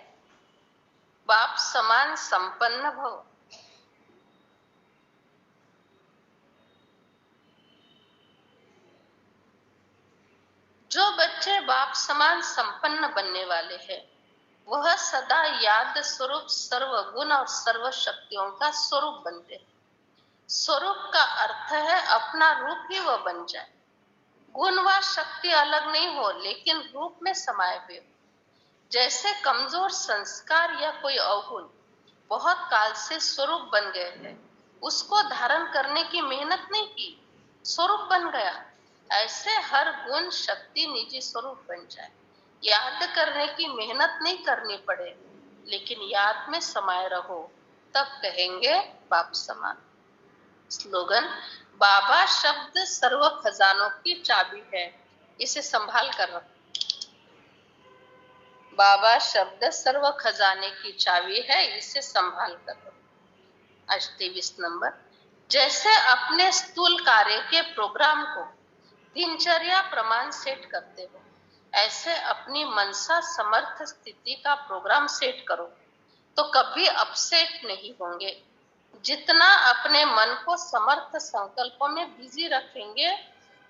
[SPEAKER 1] बाप समान संपन्न भव। जो बच्चे बाप समान संपन्न बनने वाले हैं, वह सदा याद स्वरूप सर्वगुण और सर्व शक्तियों का स्वरूप बनते हैं। स्वरूप का अर्थ है अपना रूप ही वह बन जाए। गुण व शक्ति अलग नहीं हो, लेकिन रूप में समाये हुए। जैसे कमजोर संस्कार या कोई अवगुण बहुत काल से स्वरूप बन गए हैं, उसको धारण करने की मेहनत नहीं की, स्वरूप बन गया। ऐसे हर गुण शक्ति निजी स्वरूप बन जाए, याद करने की मेहनत नहीं करनी पड़े, लेकिन याद में समाये रहो, तब कहेंगे बाप समान। स्लोगन, बाबा शब्द सर्व खजानों की चाबी है, इसे संभाल कर रखो। बाबा शब्द सर्व खजाने की चाबी है, इसे संभाल कर रखो। आज 23 नंबर, जैसे अपने स्थूल कार्य के प्रोग्राम को दिनचर्या प्रमाण सेट करते हो, ऐसे अपनी मनसा समर्थ स्थिति का प्रोग्राम सेट करो, तो कभी अपसेट नहीं होंगे। जितना अपने मन को समर्थ संकल्पों में बिजी रखेंगे,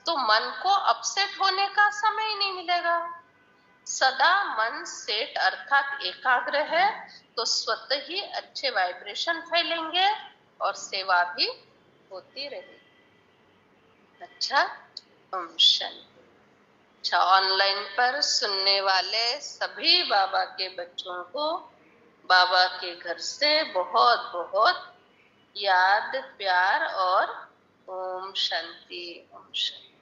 [SPEAKER 1] तो मन को अपसेट होने का समय ही नहीं मिलेगा। सदा मन सेट अर्थात एकाग्र है, तो स्वतः ही अच्छे वाइब्रेशन फैलेंगे और सेवा भी होती रहेगी। अच्छा, ओम शांति। अच्छा, ऑनलाइन पर सुनने वाले सभी बाबा के बच्चों को बाबा के घर से बहुत बहुत याद, प्यार और ओम शांति, ओम शांति।